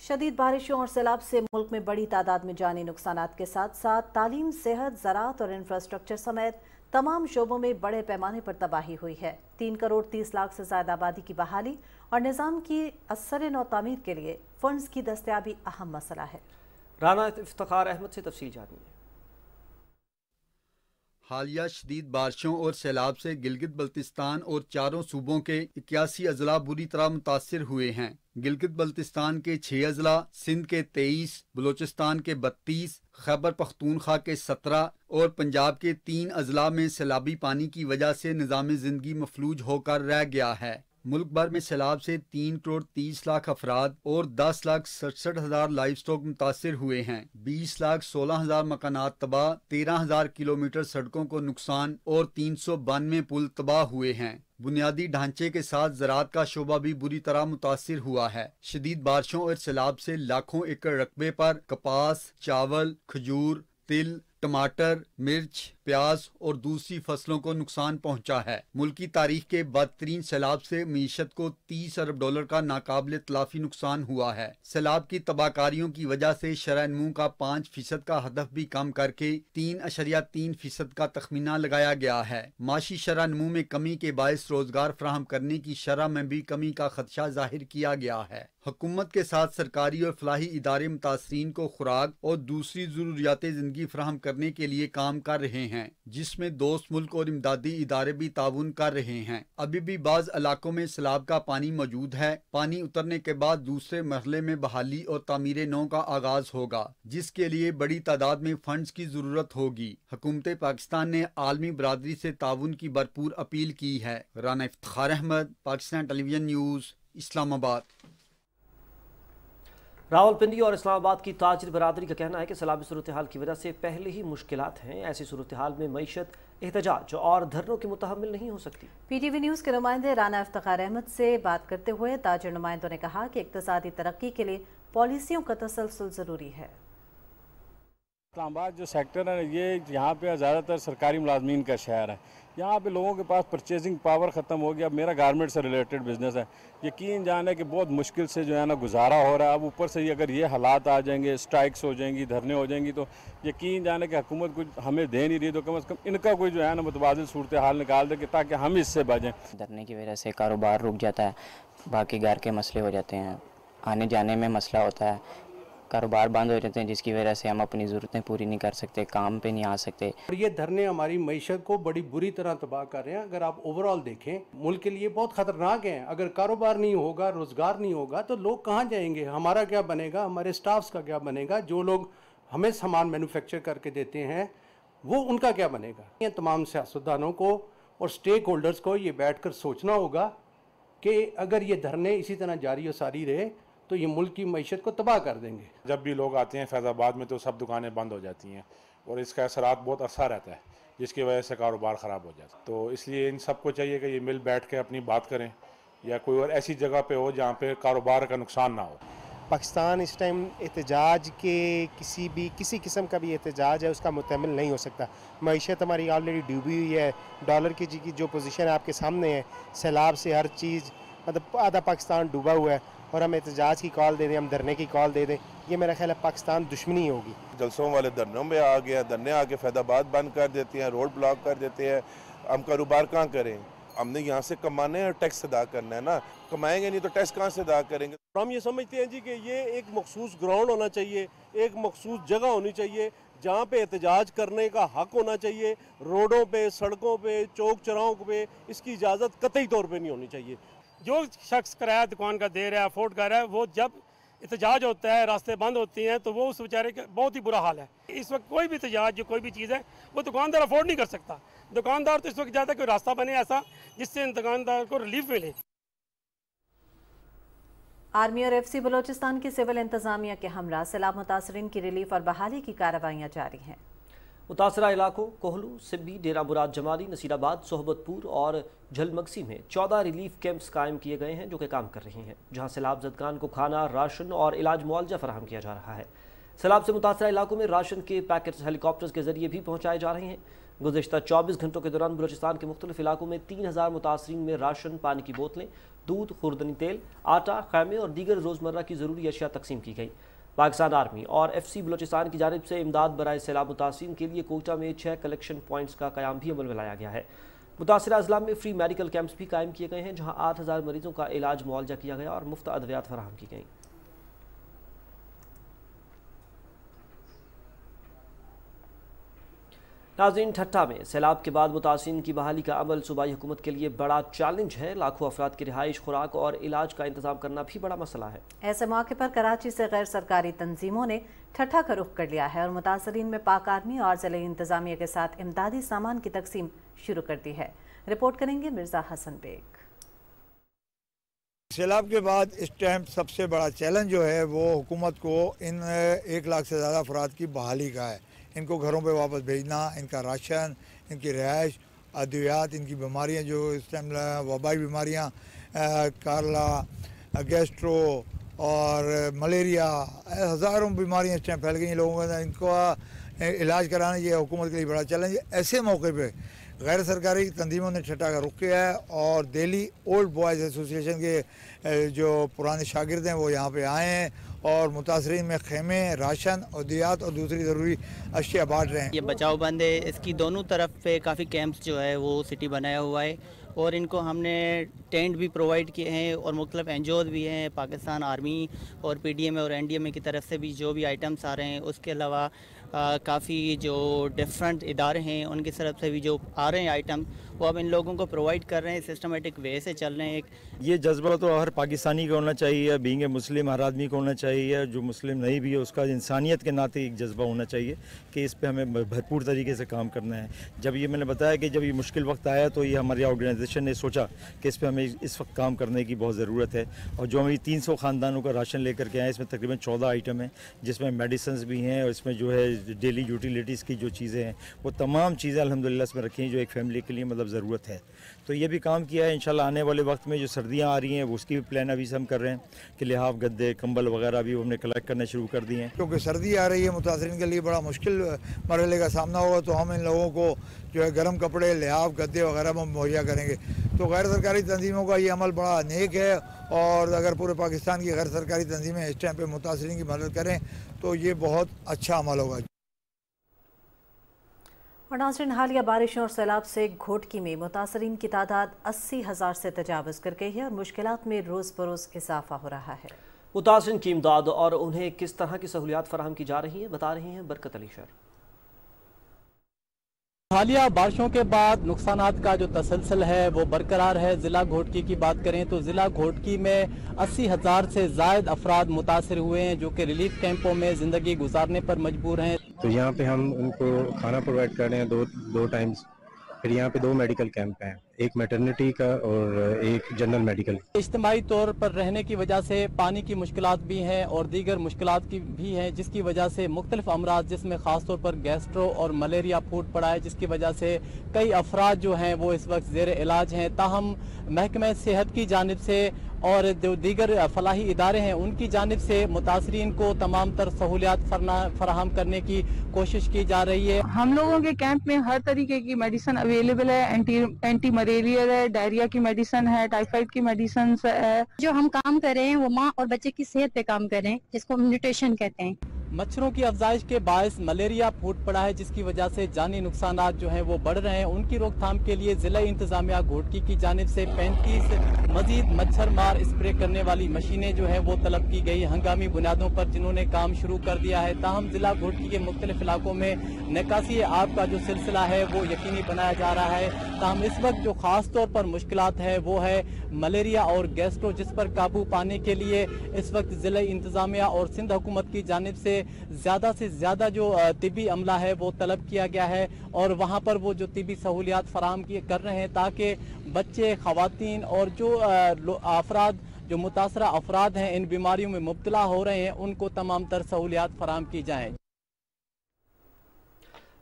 [SPEAKER 2] शदीद बारिशों और सैलाब से मुल्क में बड़ी तादाद में जानी नुकसानात के साथ साथ तालीम, सेहत, ज़राअत और इंफ्रास्ट्रक्चर समेत
[SPEAKER 1] तमाम शोबों में बड़े पैमाने पर तबाही हुई है। 3 करोड़ 30 लाख से ज्यादा आबादी की बहाली और निज़ाम की असर नौ तामीर के लिए फंड्स की दस्तयाबी अहम मसला है।
[SPEAKER 2] राना इफ्तिखार अहमद से तफसील जानिए।
[SPEAKER 12] हालिया शदीद बारिशों और सैलाब से गिलगित बल्तिस्तान और चारों सूबों के 81 अजला बुरी तरह मुतासिर हुए हैं। गिलगित बल्तिस्तान के 6 अजला, सिंध के 23, बलोचिस्तान के 32, खैबर पख्तूनख्वा के 17 और पंजाब के 3 अजला में सैलाबी पानी की वजह से निज़ाम ज़िंदगी मफलूज होकर रह गया है। मुल्क भर में सैलाब से 3 करोड़ 30 लाख अफराद और 10 लाख 67 हजार लाइव स्टॉक मुतासिर हुए हैं। 20 लाख 16 हजार मकानात तबाह, 13,000 किलोमीटर सड़कों को नुकसान और 392 पुल तबाह हुए हैं। बुनियादी ढांचे के साथ ज़राअत का शोबा भी बुरी तरह मुतासिर हुआ है। शदीद बारिशों और सैलाब से लाखों एकड़ रकबे पर कपास, चावल, खजूर, तिल, टमाटर, मिर्च, प्याज और दूसरी फसलों को नुकसान पहुंचा है। मुल्क की तारीख के बदतरीन सैलाब से मीशत को 30 अरब डॉलर का नाकाबिले तलाफी नुकसान हुआ है। सैलाब की तबाहकारियों की वजह से शरह नमू का 5% का हदफ भी कम करके 3.3% का तखमीना लगाया गया है। माशी शरह नमू में कमी के बायस रोजगार फराहम करने की शरह में भी कमी का खदशा जाहिर किया गया है। हुकूमत के साथ सरकारी और फलाही इदारे मुतासरीन को खुराक और दूसरी ज़रूरियात ज़िंदगी फराहम करने के लिए काम कर रहे हैं, जिसमें दोस्त मुल्क और इमदादी इदारे भी ताउन कर रहे हैं। अभी भी बाज़ इलाकों में सैलाब का पानी मौजूद है। पानी उतरने के बाद दूसरे मरहले में बहाली और तामीर नौ का आगाज होगा, जिसके लिए बड़ी तादाद में फंड्स की जरूरत होगी। हुकूमत पाकिस्तान ने आलमी बरादरी से ताउन की भरपूर अपील की है। Rana Iftikhar Ahmed, Pakistan television news, Islamabad.
[SPEAKER 2] रावलपिंडी और इस्लामाबाद की ताजिर बरादरी का कहना है कि सैलाबी सूरत हाल की वजह से पहले ही मुश्किलात हैं। ऐसी सूरत हाल में मईशत, एहतजाज और धरनों की मुतहम्मिल नहीं हो सकती।
[SPEAKER 1] PTV न्यूज़ के नुमाइंदे राना इफ्तिखार अहमद से बात करते हुए ताजिर नुमाइंदों ने कहा कि इक्तिसादी तरक्की के लिए पॉलिसियों का तसलसल ज़रूरी है।
[SPEAKER 13] इस्लामाबाद जो सेक्टर है ये यहाँ पे ज़्यादातर सरकारी मुलाजमीन का शहर है। यहाँ पे लोगों के पास परचेजिंग पावर ख़त्म हो गया। मेरा गारमेंट से रिलेटेड बिज़नेस है। यकीन जाने कि बहुत मुश्किल से जो है ना गुजारा हो रहा है। अब ऊपर से अगर ये हालात आ जाएंगे, स्ट्राइक्स हो जाएंगी, धरने हो जाएंगी, तो यकीन जाने कि हुकूमत कुछ हमें दे नहीं रही, तो कम से कम इनका कोई जो है ना मुतबादिल सूरत हाल निकाल दे ताकि हम इससे बचें।
[SPEAKER 14] धरने की वजह से कारोबार रुक जाता है, बाकी घर के मसले हो जाते हैं, आने जाने में मसला होता है, कारोबार बंद हो जाते हैं, जिसकी वजह से हम अपनी ज़रूरतें पूरी नहीं कर सकते, काम पे नहीं आ सकते।
[SPEAKER 15] और ये धरने हमारी मईशत को बड़ी बुरी तरह तबाह कर रहे हैं। अगर आप ओवरऑल देखें, मुल्क के लिए बहुत ख़तरनाक हैं। अगर कारोबार नहीं होगा, रोज़गार नहीं होगा, तो लोग कहाँ जाएंगे? हमारा क्या बनेगा? हमारे स्टाफ्स का क्या बनेगा? जो लोग हमें सामान मैन्युफैक्चर करके देते हैं, वो उनका क्या बनेगा? ये तमाम सियासतदानों को और स्टेक होल्डर्स को ये बैठ कर सोचना होगा कि अगर ये धरने इसी तरह जारी और सारी रहे तो ये मुल्क की मईशत को तबाह कर देंगे।
[SPEAKER 16] जब भी लोग आते हैं फैज़ाबाद में तो सब दुकानें बंद हो जाती हैं और इसका असरात बहुत अरसा रहता है, जिसकी वजह से कारोबार ख़राब हो जाता है। तो इसलिए इन सबको चाहिए कि ये मिल बैठ के अपनी बात करें या कोई और ऐसी जगह पे हो जहाँ पे कारोबार का नुकसान ना हो।
[SPEAKER 17] पाकिस्तान इस टाइम एहतजाज के किसी किस्म का भी एहतजाज है उसका मुतहम्मिल नहीं हो सकता। मईशत हमारी ऑलरेडी डूबी हुई है। डॉलर की जो पोजीशन आपके सामने है, सैलाब से हर चीज़ मतलब आधा पाकिस्तान डूबा हुआ है और हम एहतजाज की कॉल दे दें, हम धरने की कॉल दे दें, ये मेरा ख्याल है पाकिस्तान दुश्मनी होगी।
[SPEAKER 18] जलसों वाले धरनों में आ गए हैं, धरने आके फैज़ाबाद बंद कर देते हैं, रोड ब्लॉक कर देते हैं। हम कारोबार कहाँ करें? हमने यहाँ से कमाना है और टैक्स अदा करना है ना। कमाएंगे नहीं तो टैक्स कहाँ से अदा करेंगे?
[SPEAKER 19] हम ये समझते हैं जी कि ये एक मखसूस ग्राउंड होना चाहिए, एक मखसूस जगह होनी चाहिए जहाँ पे एहतजाज करने का हक होना चाहिए। रोडों पे, सड़कों पे, चौक चौराहों पे इसकी इजाज़त कतई तौर पे नहीं होनी चाहिए।
[SPEAKER 20] जो शख्स किराया दुकान का दे रहा है, अफोर्ड कर रहा है, वो जब एहतजाज होता है, रास्ते बंद होती हैं, तो वो उस बेचारे का बहुत ही बुरा हाल है। इस वक्त कोई भी एहतजाज जो कोई भी चीज़ है वो दुकानदार अफोर्ड नहीं कर सकता। दुकानदार तो इस वक्त चाहता है कोई रास्ता बने ऐसा जिससे दुकानदार को रिलीफ मिले।
[SPEAKER 1] आर्मी और FC बलोचिस्तान की सिविल इंतजामिया के हमरा सैलाब मुतासरीन की रिलीफ और बहाली की कार्रवाइयाँ जारी हैं।
[SPEAKER 2] मुतासरा इलाकों कोहलू, सिब्बी, डेरा मुराद जमाली, नसीराबाद, सोहबतपुर और झलमगसी में 14 रिलीफ कैंप्स कायम किए गए हैं जो कि काम कर रही हैं, जहां सैलाब ज़दगान को खाना, राशन और इलाज मुआवजा फराहम किया जा रहा है। सैलाब से मुतासरा इलाकों में राशन के पैकेट्स हेलीकॉप्टर्स के जरिए भी पहुँचाए जा रहे हैं। गुज़िश्ता 24 घंटों के दौरान बलूचिस्तान के मुख्तलिफ इलाकों में 3000 मुतासरीन में राशन, पानी की बोतलें, दूध, खुर्दनी तेल, आटा, खैमे और दीगर रोज़मर्रा की ज़रूरी अशिया तकसीम की गई। पाकिस्तान आर्मी और FC बलोचिस्तान की जानिब से इमदाद बराए सैलाब मुतासिरीन के लिए कोयटा में 6 कलेक्शन पॉइंट्स का क़याम भी अमल में लाया गया है। मुतासिरा अजला में फ्री मेडिकल कैंप्स भी कायम किए गए हैं, जहाँ 8000 मरीजों का इलाज मुआवजा किया गया और मुफ्त अद्वियात फराहम की गई। नाज़रीन, ठट्टा में सैलाब के बाद मुतासिरीन की बहाली का अमल सूबाई हुकूमत के लिए बड़ा चैलेंज है। लाखों अफराद की रिहाइश, खुराक और इलाज का इंतजाम करना भी बड़ा मसला है।
[SPEAKER 1] ऐसे मौके पर कराची से गैर सरकारी तंजीमों ने ठट्टा का रुख कर लिया है और मुतासरीन में पाक आर्मी और ज़िला इंतजामिया के साथ इमदादी सामान की तकसीम शुरू कर दी है। रिपोर्ट करेंगे मिर्जा हसन बेग।
[SPEAKER 21] सैलाब के बाद इस टाइम सबसे बड़ा चैलेंज जो है वो हुकूमत को इन 1 लाख से ज़्यादा अफराद की बहाली का है। इनको घरों पे वापस भेजना, इनका राशन, इनकी रिहाइश, अद्वियात, इनकी बीमारियां जो इस टाइम वबाई बीमारियां, कारला, गैस्ट्रो और मलेरिया, हज़ारों बीमारियां इस टाइम फैल गई लोगों के अंदर। इनको इलाज कराना ये हुकूमत के लिए बड़ा चैलेंज है। ऐसे मौके पे गैर सरकारी तंजीमों ने ठट्टा का रुख किया है और दिल्ली ओल्ड बॉयज़ एसोसिएशन के जो पुराने शागिर्द हैं वो यहाँ पे आए हैं और मुतासरीन में खेमे, राशन, अद्वियात और दूसरी ज़रूरी अशिया बांट रहे हैं।
[SPEAKER 22] ये बचाव बंद है, इसकी दोनों तरफ पे काफ़ी कैंप्स जो है वो सिटी बनाया हुआ है और इनको हमने टेंट भी प्रोवाइड किए हैं और मुख्तलिफ एनजीओज़ भी हैं, पाकिस्तान आर्मी और PDMA और NDMA की तरफ से भी जो भी आइटम्स आ रहे हैं। उसके अलावा काफ़ी जो डिफरेंट इदारे हैं उनकी तरफ से भी जो आ रहे हैं आइटम वो अब इन लोगों को प्रोवाइड कर रहे हैं, सिस्टमेटिक वे से चल रहे हैं।
[SPEAKER 23] ये जज्बा तो हर पाकिस्तानी का होना चाहिए, बीइंग ए मुस्लिम हर आदमी को होना चाहिए। जो मुस्लिम नहीं भी है उसका इंसानियत के नाते एक जज्बा होना चाहिए कि इस पे हमें भरपूर तरीके से काम करना है। जब ये मैंने बताया कि जब ये मुश्किल वक्त आया तो ये हमारी ऑर्गेनाइजेशन ने सोचा कि इस पे हमें इस वक्त काम करने की बहुत ज़रूरत है। और जो हम 300 ख़ानदानों का राशन लेकर के आए, इसमें तकरीबन 14 आइटम हैं, जिसमें मेडिसिन भी हैं और इसमें जो है डेली यूटिलिटीज़ की जो चीज़ें हैं वो तमाम चीज़ें अल्हम्दुलिल्लाह इसमें रखी हैं जो एक फ़ैमिली के लिए मतलब ज़रूरत है। तो ये भी काम किया है। इंशाल्लाह आने वाले वक्त में जो सर्दियाँ आ रही हैं वो उसकी भी प्लान अभी से हम कर रहे हैं कि लिहाफ, गद्दे, कंबल वगैरह भी हमने कलेक्ट करना शुरू कर दिए हैं।
[SPEAKER 21] क्योंकि सर्दी आ रही है, मुतासरीन के लिए बड़ा मुश्किल मरहले का सामना होगा, तो हम इन लोगों को जो है गर्म कपड़े, लिहाफ, गद्दे वगैरह हम मुहैया करेंगे। तो गैर सरकारी तंजीमों का ये अमल बड़ा नेक है और अगर पूरे पाकिस्तान की गैर सरकारी तंजीमें इस टाइम पर मुतासरीन की मदद करें तो ये बहुत अच्छा अमल होगा।
[SPEAKER 1] और नाज़रीन, हालिया बारिशों और सैलाब से घोटकी में मुतासरीन की तादाद 80,000 से तजावज़ कर गई है और मुश्किलात में रोज़ बरोज़ इजाफा हो रहा है।
[SPEAKER 2] मुतासरीन की इमदाद और उन्हें किस तरह की सहूलियात फराहम की जा रही हैं, बता रही हैं बरकत अली शर।
[SPEAKER 24] हालिया बारिशों के बाद नुकसानात का जो तसलसल है वो बरकरार है। ज़िला घोटकी की बात करें तो ज़िला घोटकी में 80,000 से ज़ायद अफराद मुतासर हुए हैं जो कि रिलीफ कैंपों में ज़िंदगी गुजारने पर मजबूर हैं।
[SPEAKER 25] तो यहाँ पे हम उनको खाना प्रोवाइड कर रहे हैं दो टाइम्स। फिर यहाँ पे 2 मेडिकल कैंप हैं, एक मैटरनिटी का और एक जनरल मेडिकल।
[SPEAKER 24] इज्तिमाई तौर पर रहने की वजह से पानी की मुश्किलात भी हैं और दीगर मुश्किलात की भी हैं, जिसकी वजह से मुख्तलिफ अमराज जिसमें ख़ास तौर पर गैस्ट्रो और मलेरिया फूट पड़ा है, जिसकी वजह से कई अफराद जो हैं वो इस वक्त ज़ेर इलाज हैं। ताहम महकमा सेहत की जानिब से और जो दीगर फलाही इदारे हैं उनकी जानिब से मुतासरीन को तमाम तर सहूलियात फराहम करने की कोशिश की जा रही है।
[SPEAKER 26] हम लोगों के कैंप में हर तरीके की मेडिसिन अवेलेबल है, एंटी मलेरिया है, डायरिया की मेडिसिन है, टाइफाइड की मेडिसिन है।
[SPEAKER 27] जो हम काम कर रहे हैं वो माँ और बच्चे की सेहत पे काम कर रहे हैं, जिसको न्यूट्रिशन कहते हैं।
[SPEAKER 24] मच्छरों की अफजाइश के बायस मलेरिया फूट पड़ा है, जिसकी वजह से जानी नुकसानात जो हैं वो बढ़ रहे हैं। उनकी रोकथाम के लिए जिला इंतजामिया घोटकी की जानिब से 35 मजीद मच्छर मार स्प्रे करने वाली मशीनें जो है वो तलब की गई हंगामी बुनियादों पर, जिन्होंने काम शुरू कर दिया है। ताहम जिला घोटकी के मुख्तलिफ इलाकों में निकासी आब का जो सिलसिला है वो यकीनी बनाया जा रहा है। ताहम इस वक्त जो खास तौर पर मुश्किलात है वो है मलेरिया और गैस्ट्रो, जिस पर काबू पाने के लिए इस वक्त जिला इंतजामिया और सिंध हुकूमत की जानिब से ज़्यादा जो तिबी अमला है वो तलब किया गया है और वहाँ पर वो जो तिबी सहूलियात फराहम कर रहे हैं ताकि बच्चे, ख़वातीन और जो अफराद जो मुतासरा अफराद हैं इन बीमारियों में मुब्तला हो रहे हैं उनको तमाम तर सहूलियात फराहम की जाएँ।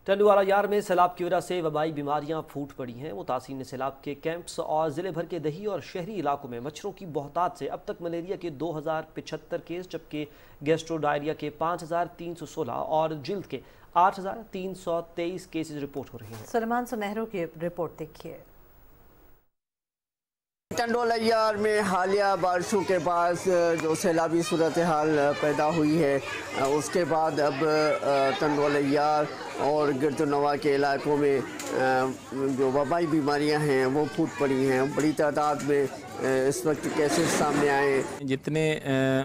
[SPEAKER 2] टंडवाला यार में सैलाब की वजह से वबाई बीमारियां फूट पड़ी हैं। मुतासिरीन सैलाब के कैंप्स और ज़िले भर के दही और शहरी इलाकों में मच्छरों की बहुतात से अब तक मलेरिया के 2075 केस, जबकि गैस्ट्रो डायरिया के 5316 और जिल्द के 8323 केसेज रिपोर्ट हो रहे हैं।
[SPEAKER 1] सलमान सुनहरो की रिपोर्ट देखिए।
[SPEAKER 3] टंडोलैयार में हालिया बारिशों के बाद जो सैलाबी सूरत हाल पैदा हुई है, उसके बाद अब टंडोलैयार और गिरदुनवा के इलाकों में जो वबाई बीमारियां हैं वो फूट पड़ी हैं। बड़ी तादाद में इस वक्त केसेस सामने आए।
[SPEAKER 4] जितने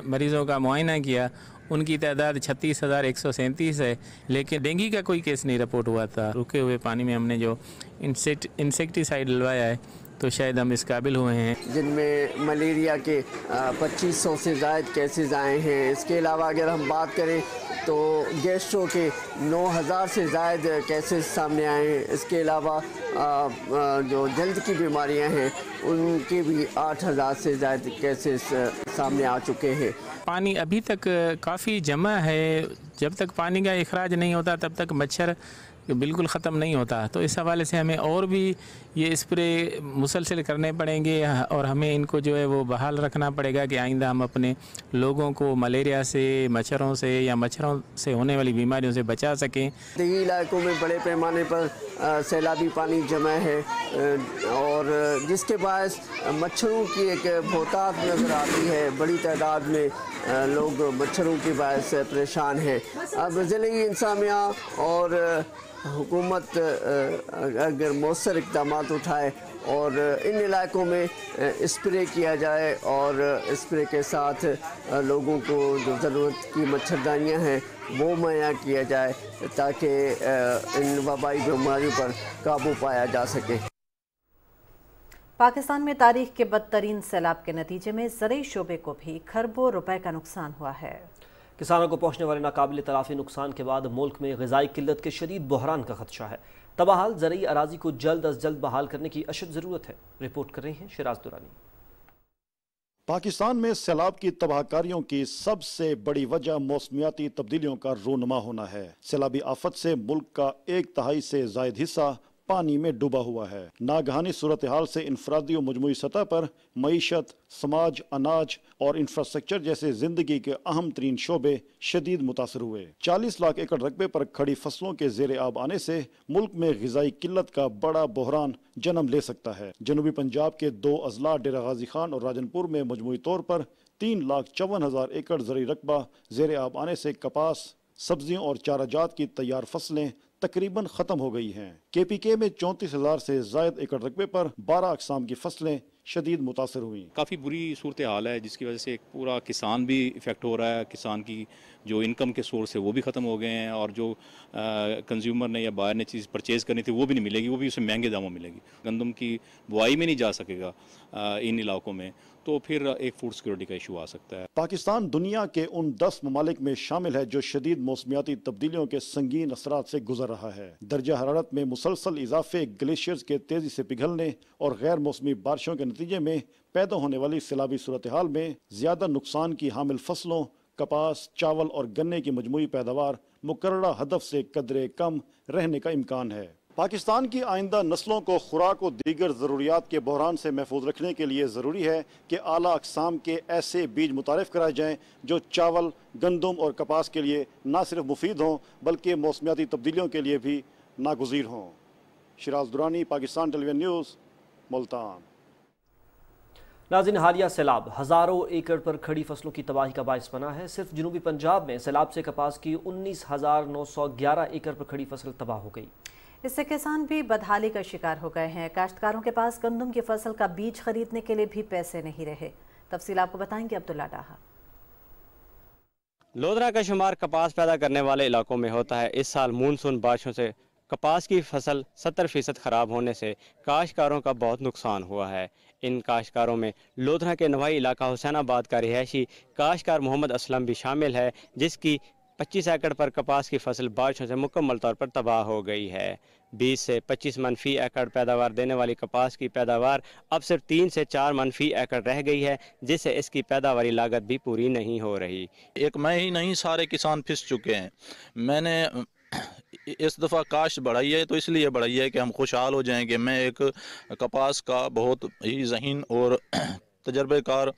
[SPEAKER 4] मरीज़ों का मुआयना किया उनकी तादाद 36,137 है, लेकिन डेंगू का कोई केस नहीं रिपोर्ट हुआ था। रुके हुए पानी में हमने जो इंसेक्टिसाइड डलवाया है तो शायद हम इस काबिल हुए हैं।
[SPEAKER 3] जिनमें मलेरिया के 2500 से ज़ायद केसेस आए हैं। इसके अलावा अगर हम बात करें तो गैस्ट्रो के 9000 से ज़ायद केसेस सामने आए हैं। इसके अलावा जो जल्द की बीमारियां हैं उनके भी 8000 से ज़ायद केसेस सामने आ चुके हैं।
[SPEAKER 4] पानी अभी तक काफ़ी जमा है। जब तक पानी का इखराज नहीं होता तब तक मच्छर बिल्कुल ख़त्म नहीं होता। तो इस हवाले से हमें और भी ये स्प्रे मुसलसल करने पड़ेंगे और हमें इनको जो है वो बहाल रखना पड़ेगा कि आइंदा हम अपने लोगों को मलेरिया से, मच्छरों से या मच्छरों से होने वाली बीमारियों से बचा सकें।
[SPEAKER 3] देही इलाकों में बड़े पैमाने पर सैलाबी पानी जमा है और जिसके बायस मच्छरों की एक बहुतात नज़र आती है। बड़ी तादाद में लोग मच्छरों की बायस परेशान हैं। अब ज़िले इंतज़ामिया और हुकूमत अगर मौसर इक़दाम उठाए और इन इलाकों में स्प्रे किया जाए और स्प्रे के साथ लोगों को जो ज़रूरत की मच्छरदानियाँ हैं वो मुहैया किया जाए ताकि इन वबाई बीमारियों पर काबू पाया जा सके।
[SPEAKER 1] पाकिस्तान में तारीख के बदतरीन सैलाब के नतीजे में ज़रई शोबे को भी खरबों रुपए का नुकसान हुआ है।
[SPEAKER 2] किसानों को पहुंचने वाले नाकाबिल तलाफी नुकसान के बाद मुल्क में ग़िज़ाई किल्लत के शदीद बहरान का खदशा है। तबाहाल ज़रई अराजी को जल्द अज जल्द बहाल करने की अशद ज़रूरत है। रिपोर्ट कर रहे हैं शिराज दुरानी।
[SPEAKER 5] पाकिस्तान में सैलाब की तबाहकारियों की सबसे बड़ी वजह मौसमियाती तब्दीलियों का रूनुमा होना है। सैलाबी आफत से मुल्क का 1/3 से ज़ायद हिस्सा पानी में डूबा हुआ है। नागहानी सूरत हाल से इंफरादी और मजमूई सतह पर मईशत, समाज, अनाज और इंफ्रास्ट्रक्चर जैसे जिंदगी के अहम तरीन शोबे शदीद मुतासर हुए। 40 लाख एकड़ रकबे पर खड़ी फसलों के जेर आब आने से मुल्क में ग़िज़ाई किल्लत का बड़ा बहरान जन्म ले सकता है। जनूबी पंजाब के 2 अजला डेरा गाजी खान और राजनपुर में मजमूई तौर पर 3,54,000 एकड़ ज़रई रकबा जेर आब आने से कपास, सब्जियों और चाराजात की तैयार फसलें तकरीबन खत्म हो गई हैं। KPK में 34,000 से ज़ायद एकड़ रकबे पर 12 अक़साम की फसलें शदीद मुतासर हुई।
[SPEAKER 6] काफ़ी बुरी सूरत हाल है जिसकी वजह से एक पूरा किसान भी इफ़ेक्ट हो रहा है। किसान की जो इनकम के सोर्स है वो भी ख़त्म हो गए हैं और जो कंज्यूमर ने या बायर ने चीज़ परचेज़ करनी थी वो भी नहीं मिलेगी, वो भी उसे महंगे दामों मिलेगी। गंदम की बुआई में नहीं जा सकेगा इन इलाकों में, तो फिर एक फूड सिक्योरिटी का इशू आ सकता है।
[SPEAKER 5] पाकिस्तान दुनिया के उन 10 ममालिक में शामिल है जो शदीद मौसमियाती तब्दीलियों के संगीन असरात से गुजर रहा है। दर्जा हरारत में मुसलसल इजाफे, ग्लेशियर्स के तेजी से पिघलने और गैर मौसमी बारिशों के नतीजे में पैदा होने वाली सैलाबी सूरत हाल में ज्यादा नुकसान की हामिल फसलों, कपास, चावल और गन्ने की मजमूई पैदावार मुकर्ररा हदफ से कदरे कम रहने का इम्कान है। पाकिस्तान की आइंदा नस्लों को खुराक और दीगर ज़रूरियात के बहरान से महफूज रखने के लिए ज़रूरी है कि आला अक़साम के ऐसे बीज मुतारिफ कराए जाएँ जो चावल, गंदम और कपास के लिए न सिर्फ मुफीद हों बल्कि मौसमियाती तब्दीलियों के लिए भी नागुज़ीर हों। Shiraz Durrani, Pakistan television news, Multan.
[SPEAKER 2] नाज़रीन, हालिया सैलाब हज़ारों एकड़ पर खड़ी फसलों की तबाही का बायस बना है। सिर्फ जनूबी पंजाब में सैलाब से कपास की 19,911 एकड़ पर खड़ी फसल तबाह हो गई।
[SPEAKER 1] इससे किसान भी बदहाली का शिकार हो गए हैं। काश्तकारों के पास गंदम की फसल का बीज खरीदने के लिए भी पैसे नहीं रहे। तफसील आपको बताएंगे अब्दुल्ला डाहा।
[SPEAKER 7] लोधरा का शुमार कपास पैदा करने वाले इलाकों में होता है। इस साल मानसून बारिशों से कपास की फसल 70% ख़राब होने से काश्तकारों का बहुत नुकसान हुआ है। इन काश्तकारों में लोधरा के नवाई इलाका हुसैनाबाद का रिहायशी काश्तकार मोहम्मद असलम भी शामिल है, जिसकी 25 एकड़ पर कपास की फसल बारिशों से मुकम्मल तौर पर तबाह हो गई है। 20 से 25 मन फी एकड़ पैदावार देने वाली कपास की पैदावार अब सिर्फ 3 से 4 मन फी एकड़ रह गई है, जिससे इसकी पैदावारी लागत भी पूरी नहीं हो रही।
[SPEAKER 8] एक मैं ही नहीं, सारे किसान फिस चुके हैं। मैंने इस दफ़ा काश्त बढ़ाई है तो इसलिए बढ़ाई है कि हम खुशहाल हो जाएंगे। मैं एक कपास का बहुत ही ज़हीन और तजर्बेकार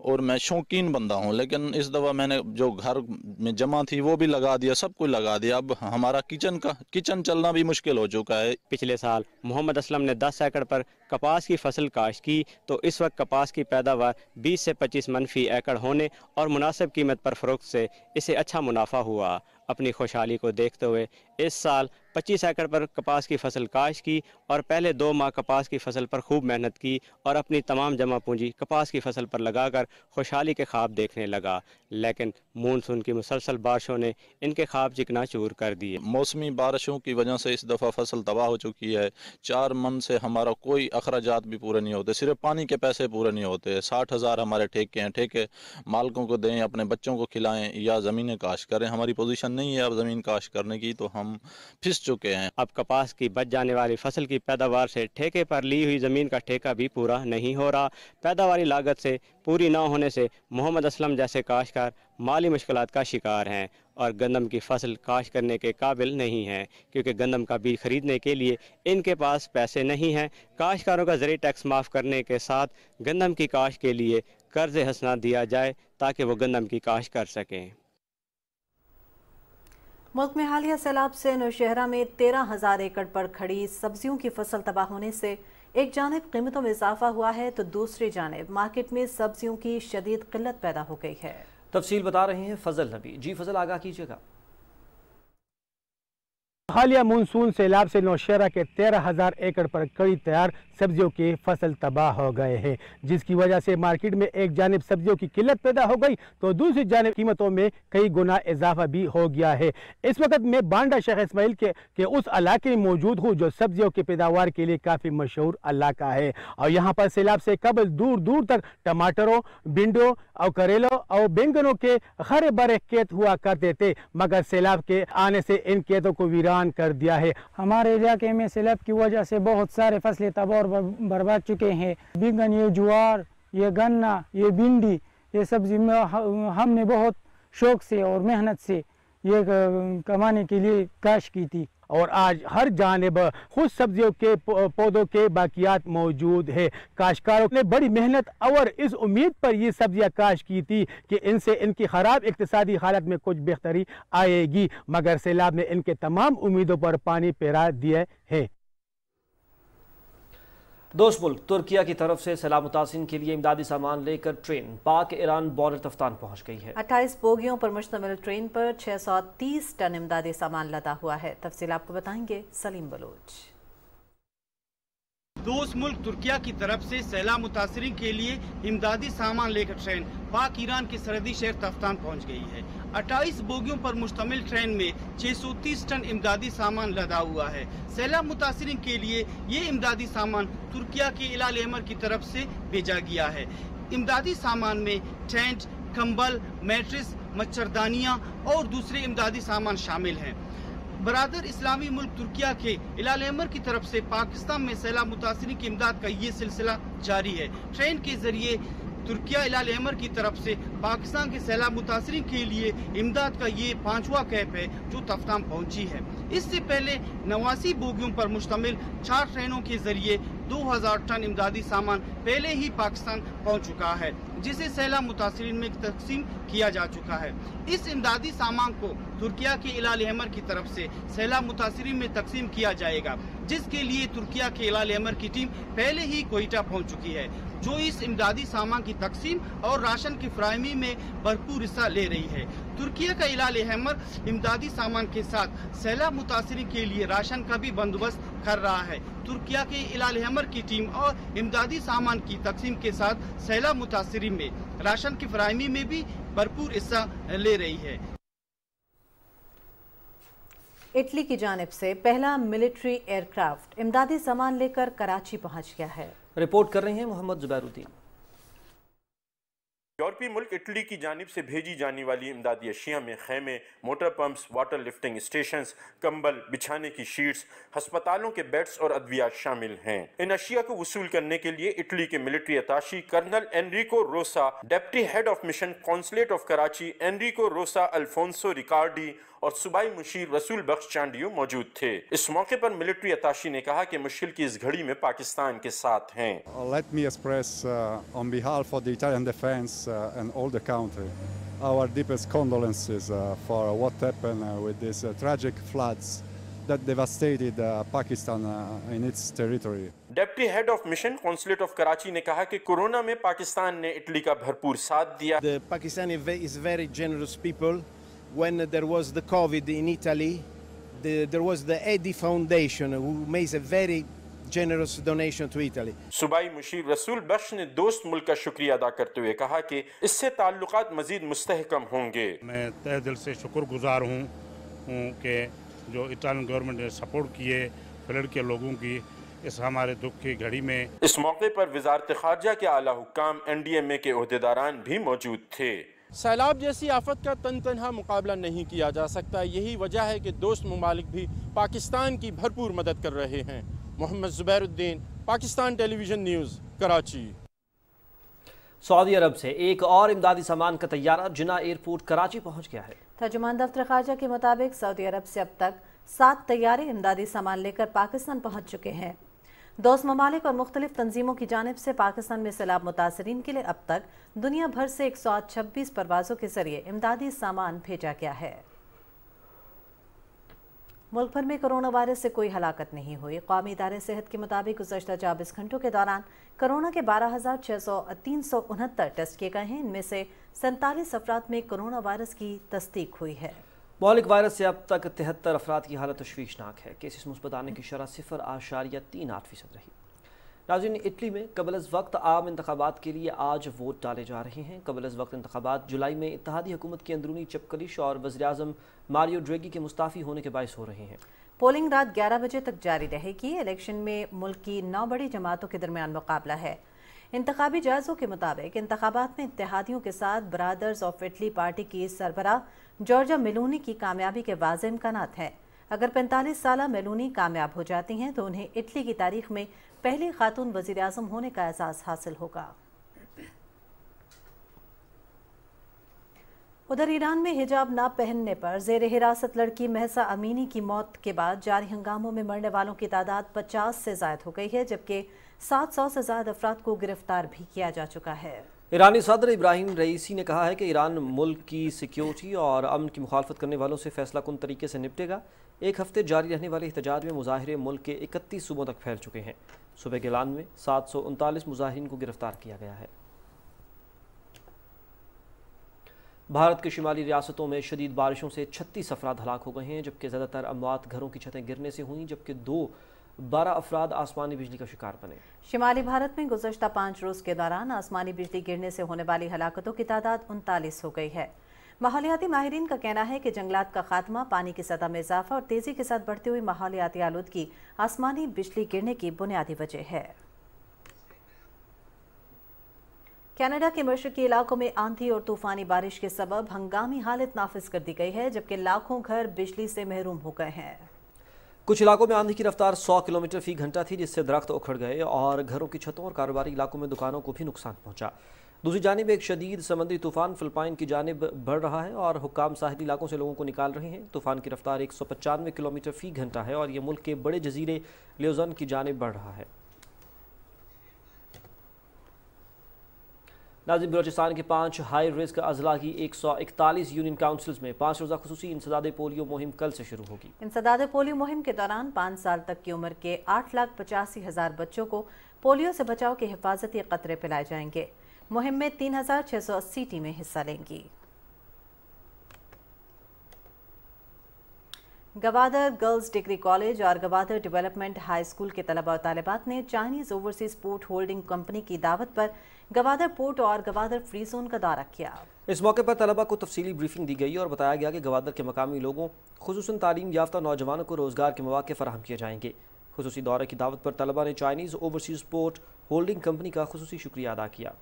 [SPEAKER 8] और मैं शौकीन बंदा हूँ, लेकिन इस दफ़ा मैंने जो घर में जमा थी वो भी लगा दिया, सब कुछ लगा दिया। अब हमारा किचन चलना भी मुश्किल हो चुका है।
[SPEAKER 7] पिछले साल मोहम्मद असलम ने 10 एकड़ पर कपास की फसल काश्त की तो इस वक्त कपास की पैदावार 20 से 25 मन फी एकड़ होने और मुनासिब कीमत पर फ़रोख्त से इसे अच्छा मुनाफा हुआ। अपनी खुशहाली को देखते हुए इस साल 25 एकड़ पर कपास की फसल काश्त की और पहले 2 माह कपास की फसल पर खूब मेहनत की और अपनी तमाम जमा पूंजी कपास की फसल पर लगाकर खुशहाली के ख्वाब देखने लगा। लेकिन मानसून की मुसलसल बारिशों ने इनके ख्वाब चिकनाचूर कर दिए।
[SPEAKER 8] मौसमी बारिशों की वजह से इस दफ़ा फसल तबाह हो चुकी है। 4 मन से हमारा कोई अखराजात भी पूरे नहीं होते, सिर्फ पानी के पैसे पूरे नहीं होते। 60,000 हमारे ठेके हैं, ठेके मालिकों को दें, अपने बच्चों को खिलाएं या ज़मीनें काश्त करें। हमारी पोजीशन नहीं है अब ज़मीन काश्त करने की, तो हम फिस चुके हैं।
[SPEAKER 7] अब कपास की बच जाने वाली फसल की पैदावार से ठेके पर ली हुई ज़मीन का ठेका भी पूरा नहीं हो रहा। पैदावारी लागत से पूरी न होने से मोहम्मद असलम जैसे काश्तकार माली मुश्किलात का शिकार हैं और गंदम की फसल काश्त करने के काबिल नहीं हैं, क्योंकि गंदम का बीज खरीदने के लिए इनके पास पैसे नहीं हैं। काश्तकारों का ज़रूरी टैक्स माफ़ करने के साथ गंदम की काश्त के लिए कर्ज हसना दिया जाए ताकि वो गंदम की काश्त कर सकें।
[SPEAKER 1] मुल्क में हालिया सैलाब से नौशहरा में 13,000 एकड़ पर खड़ी सब्जियों की फसल तबाह होने से एक जानिब कीमतों में इजाफा हुआ है तो दूसरी जानिब मार्केट में सब्जियों की शदीद किल्लत पैदा हो गई है।
[SPEAKER 2] तफसील बता रहे हैं फजल नबी। जी फजल, आगाह कीजिएगा।
[SPEAKER 9] हालिया मानसून सैलाब से नौशहरा के 13,000 एकड़ पर कड़ी तैयार सब्जियों की फसल तबाह हो गए हैं, जिसकी वजह से मार्केट में एक जानिब सब्जियों की किल्लत पैदा हो गई तो दूसरी जानिब कीमतों में कई गुना इजाफा भी हो गया है। इस वक्त मैं बांडा शेख इस्माइल के उस इलाके में मौजूद हूँ जो सब्जियों की पैदावार के लिए काफ़ी मशहूर इलाका है और यहाँ पर सैलाब से कबल दूर दूर तक टमाटरों, भिंडियों और करेलों और बैंगनों के हरे भरे खेत हुआ करते थे, मगर सैलाब के आने से इन खेतों को वीरान कर दिया है।
[SPEAKER 10] हमारे इलाके में सैलाब की वजह से बहुत सारे फसलें तबाह और बर्बाद चुके हैं। बैंगन, ये ज्वार, ये गन्ना, ये भिंडी, ये सब्जी में हमने बहुत शौक से और मेहनत से ये कमाने के लिए काश्त की थी और आज हर जानिब खुद सब्जियों के पौधों के बाकियात मौजूद है। काश्तकारों ने बड़ी मेहनत और इस उम्मीद पर ये सब्जियां काश्त की थी कि इनसे इनकी ख़राब इक़्तिसादी हालत में कुछ बेहतरी आएगी, मगर सैलाब ने इनके तमाम उम्मीदों पर पानी फेरा दिए है।
[SPEAKER 2] दोस्त मुल्क तुर्किया की तरफ से सैलाब मुतासिरीन के लिए इमदादी सामान लेकर ट्रेन पाक ईरान बॉर्डर तफ्तान पहुंच गई है।
[SPEAKER 1] 28 बोगियों पर मुश्तमिल ट्रेन पर 630 टन इमदादी सामान लदा हुआ है। तफसील आपको बताएंगे सलीम बलोच।
[SPEAKER 11] दोस्त मुल्क तुर्किया की तरफ से सैलाब मुतासिरीन के लिए इमदादी सामान लेकर ट्रेन पाक ईरान के सरहदी शहर तफ्तान पहुंच गई है। 28 बोगियों पर मुश्तमिल ट्रेन में 630 टन इमदादी सामान लदा हुआ है। सैलाब मुतासिरीन के लिए ये इमदादी सामान तुर्किया के इलाल अहमर की तरफ से भेजा गया है। इमदादी सामान में टेंट, कंबल, मैट्रिस, मच्छरदानियाँ और दूसरे इमदादी सामान शामिल हैं। बरादर इस्लामी मुल्क तुर्किया के इलाल अहमर की तरफ से पाकिस्तान में सैलाब मुतासिरीन की इमदाद का ये सिलसिला जारी है। ट्रेन के जरिए तुर्किया इलाल अहमर की तरफ से पाकिस्तान के सैलाब मुतासिरीन के लिए इमदाद का ये 5वां कैंप है जो तफ्तान पहुंची है। इससे पहले 89 बोगियों पर मुश्तमिल 4 ट्रेनों के जरिए 2000 टन इमदादी सामान पहले ही पाकिस्तान पहुंच चुका है, जिसे सैलाब मुतासिरीन में तकसीम किया जा चुका है। इस इमदादी सामान को तुर्किया के इलाल अहमर की तरफ से सैलाब मुतासिरीन में तकसीम किया जाएगा, जिसके लिए तुर्किया के इलाल अहमर की टीम पहले ही कोयटा पहुंच चुकी है, जो इस इमदादी सामान की तकसीम और राशन की फराहमी में भरपूर हिस्सा ले रही है। तुर्किया का इलाल अहमर इमदादी सामान के साथ सैलाब मुतासिरीन के लिए राशन का भी बंदोबस्त कर रहा है। तुर्किया के इलाल अहमर की टीम और इमदादी सामान की तकसीम के साथ सैलाब मुतासिरीन में राशन की फराहमी में भी भरपूर हिस्सा ले रही है।
[SPEAKER 1] इटली की जानिब से पहला मिलिट्री एयरक्राफ्ट इमदादी सामान लेकर कराची पहुंच गया है।
[SPEAKER 2] रिपोर्ट कर रहे हैं मोहम्मद जुबैरुद्दीन।
[SPEAKER 12] न्यूयॉर्क यूरोपीय मुल्क इटली की जानिब से भेजी जाने वाली इमदादी अशिया में खैमे, motor pumps, water lifting stations, कंबल, बिछाने की शीट्स, हस्पतालों के बेड्स और अद्वियात शामिल हैं। इन अशिया को वसूल करने के लिए इटली के military attache colonel Enrico Rosa, deputy head of mission consulate of Karachi Enrico Rosa Alfonso Ricardi और सूबाई मुशीर रसूल बख्श चांडियो मौजूद थे। इस मौके पर मिलिट्री अताशी ने कहा कि मुश्किल की इस घड़ी में पाकिस्तान के साथ हैं।
[SPEAKER 13] Let me express on behalf of the Italian defense and all the country our deepest condolences for what happened with these tragic floods that devastated Pakistan in its territory.
[SPEAKER 12] Deputy head of mission consulate of Karachi ने कहा कि corona में पाकिस्तान ने Italy का भरपूर साथ दिया।
[SPEAKER 14] The Pakistani is very generous people. When there was the COVID in Italy, there was the Edi Foundation who made a very generous donation to Italy.
[SPEAKER 12] सूबाई मुशीर रसूल बख्श ने दोस्त मुल्क का शुक्रिया अदा करते हुए कहा कि इससे ताल्लुकात मजीद मुस्तहकम होंगे।
[SPEAKER 15] मैं तहे दिल से शुक्रगुजार हूँ कि जो इटालियन गवर्नमेंट ने सपोर्ट किए फ्लड के लोगों की इस हमारे दुख की घड़ी में।
[SPEAKER 12] इस मौके पर वजारत खारजा के आला हुक्काम NDMA के ओहदेदारान भी मौजूद थे।
[SPEAKER 16] सैलाब जैसी आफत का तनहा मुकाबला नहीं किया जा सकता, यही वजह है कि दोस्त ममालिक भी पाकिस्तान की भरपूर मदद कर रहे हैं। Mohammad Zubairuddin, Pakistan television news, Karachi.
[SPEAKER 2] सऊदी अरब से एक और इमदादी सामान का तैयारा जिना एयरपोर्ट कराची पहुंच गया है।
[SPEAKER 1] तर्जुमान दफ्तर खारजा के मुताबिक सऊदी अरब से अब तक 7 तैयारे इमदादी सामान लेकर पाकिस्तान पहुंच चुके हैं। दोस्त ममालिक और मुख्तलिफ तंजीमों की जानिब से पाकिस्तान में सैलाब मुतासरीन के लिए अब तक दुनिया भर से 126 परवाज़ों के जरिए इमदादी सामान भेजा गया है। मुल्क भर में कोरोना वायरस से कोई हलाकत नहीं हुई। कौमी इदारे सेहत के मुताबिक गुज़श्ता 24 घंटों के दौरान कोरोना के 12,369 टेस्ट किए गए हैं। इनमें से 47 अफराद में कोरोना वायरस की तस्दीक हुई है।
[SPEAKER 2] मौलिक वायरस से अब तक 73 अफराद की हालत तशवीशनाक है। केसेस मुस्बत आने की शरह 0.38% रही। नाज़रीन, इटली में कबल अज़ वक्त आम इंतखाबात के लिए आज वोट डाले जा रहे हैं। कबल अज़ वक्त इंतखाबात जुलाई में इत्तेहादी हुकूमत की अंदरूनी चपकलिश और वज़ीर-ए-आज़म मारियो ड्रैगी के मुस्ताफ़ी होने के बायस हो रहे हैं।
[SPEAKER 1] पोलिंग रात 11 बजे तक जारी रहेगी। इलेक्शन में मुल्क की 9 बड़ी जमातों के दरमियान मुकाबला है। इंतखाबी जायज़ों के मुताबिक इंतखाबात में इत्तेहादियों के साथ ब्रादर्स ऑफ इटली पार्टी की सरबराह जॉर्जा मेलोनी की कामयाबी के वाज़ेह इम्कानात हैं। अगर 45 साला मेलोनी कामयाब हो जाती हैं तो उन्हें इटली की तारीख में पहली खातून वज़ीर आज़म होने का एहसास हासिल होगा। उधर ईरान में हिजाब ना पहनने पर जेर हिरासत लड़की महसा अमीनी की मौत के बाद जारी हंगामों में मरने वालों की तादाद 50 से ज़ायद हो गई है, जबकि 700 से ज़्यादा अफराद को गिरफ्तार भी किया जा चुका है।
[SPEAKER 2] ईरानी सदर इब्राहिम रईसी ने कहा है कि ईरान मुल्क की सिक्योरिटी और अमन की मुखालफत करने वालों से फैसला कुन तरीके से निपटेगा। एक हफ्ते जारी रहने वाले एहतजाज में मुजाहिरे मुल्क के 31 सूबों तक फैल चुके हैं। सूबे गिलान में 739 मुजाहिरीन को गिरफ्तार किया गया है। भारत के शिमाली रियासतों में शदीद बारिशों से 36 अफराद हलाक हो गए हैं, जबकि ज़्यादातर अमवात घरों की छतें गिरने से हुई, जबकि 12 अफराद आसमानी बिजली का शिकार बने।
[SPEAKER 1] शिमाली भारत में गुज़श्ता 5 रोज़ के दौरान आसमानी बिजली गिरने से होने वाली हलाकतों की तादाद 39 हो गई है। माहौलियाती माहिरीन का कहना है कि जंगलात का खात्मा, पानी की सतह में इजाफा और तेज़ी के साथ बढ़ती हुई माहौलियाती आलूदगी आसमानी बिजली गिरने की बुनियादी वजह है। कनाडा के मशरकी इलाकों में आंधी और तूफानी बारिश के सबब हंगामी हालत नाफिज कर दी गई है, जबकि लाखों घर बिजली से महरूम हो गए हैं।
[SPEAKER 2] कुछ इलाकों में आंधी की रफ्तार 100 किलोमीटर फी घंटा थी, जिससे दरख्त उखड़ गए और घरों की छतों और कारोबारी इलाकों में दुकानों को भी नुकसान पहुंचा। दूसरी जानिब एक शदीद समंदरी तूफान फिलिपाइन की जानिब बढ़ रहा है और हुक्काम साहिली इलाकों से लोगों को निकाल रहे हैं। तूफान की रफ्तार 195 किलोमीटर फी घंटा है और ये मुल्क के बड़े जजीरे ल्यूजन की जानिब बढ़ रहा है। नाज़रीन, बलोचिस्तान के 5 हाई रिस्क अजला की 141 यूनियन काउंसिल्स में 5 रोज़ा खुसूसी इंसदादे पोलियो मुहिम कल से शुरू होगी।
[SPEAKER 1] इंसदादे पोलियो मुहिम के दौरान 5 साल तक की उम्र के 8,85,000 बच्चों को पोलियो से बचाव के हिफाजती कतरे पिलाए जाएंगे। मुहिम में 3,680 टीमें हिस्सा लेंगी। गवादर गर्ल्स डिग्री कॉलेज और गवादर डेवलपमेंट हाई स्कूल के तलबा और तालिबात ने Chinese overseas port holding company की दावत पर गवादर पोर्ट और गवादर फ्री जोन का दौरा किया।
[SPEAKER 2] इस मौके पर तलबा को तफसीली ब्रीफिंग दी गई और बताया गया कि गवादर के मकामी लोगों खुसूसन तालीम याफ्ता नौजवानों को रोजगार के मौके फराहम किए जाएंगे। खुसूसी दौरे की दावत पर तलबा ने Chinese overseas port holding company का खुसूसी शुक्रिया अदा किया।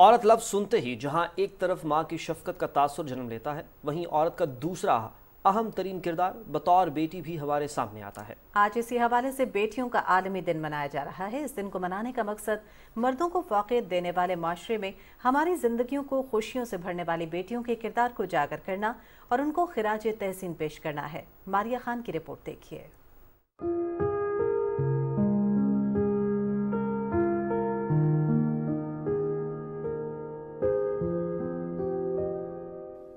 [SPEAKER 2] औरत लफ्ज़ सुनते ही जहां एक तरफ माँ की शफकत का तासुर जन्म लेता है, वहीं औरत का दूसरा अहम तरीन किरदार बतौर बेटी भी हमारे सामने आता है।
[SPEAKER 1] आज इसी हवाले से बेटियों का आलमी दिन मनाया जा रहा है। इस दिन को मनाने का मकसद मर्दों को फ़ौक़ियत देने वाले माशरे में हमारी ज़िंदगियों को खुशियों से भरने वाली बेटियों के किरदार को उजागर करना और उनको खिराज तहसीन पेश करना है। मारिया खान की रिपोर्ट देखिए।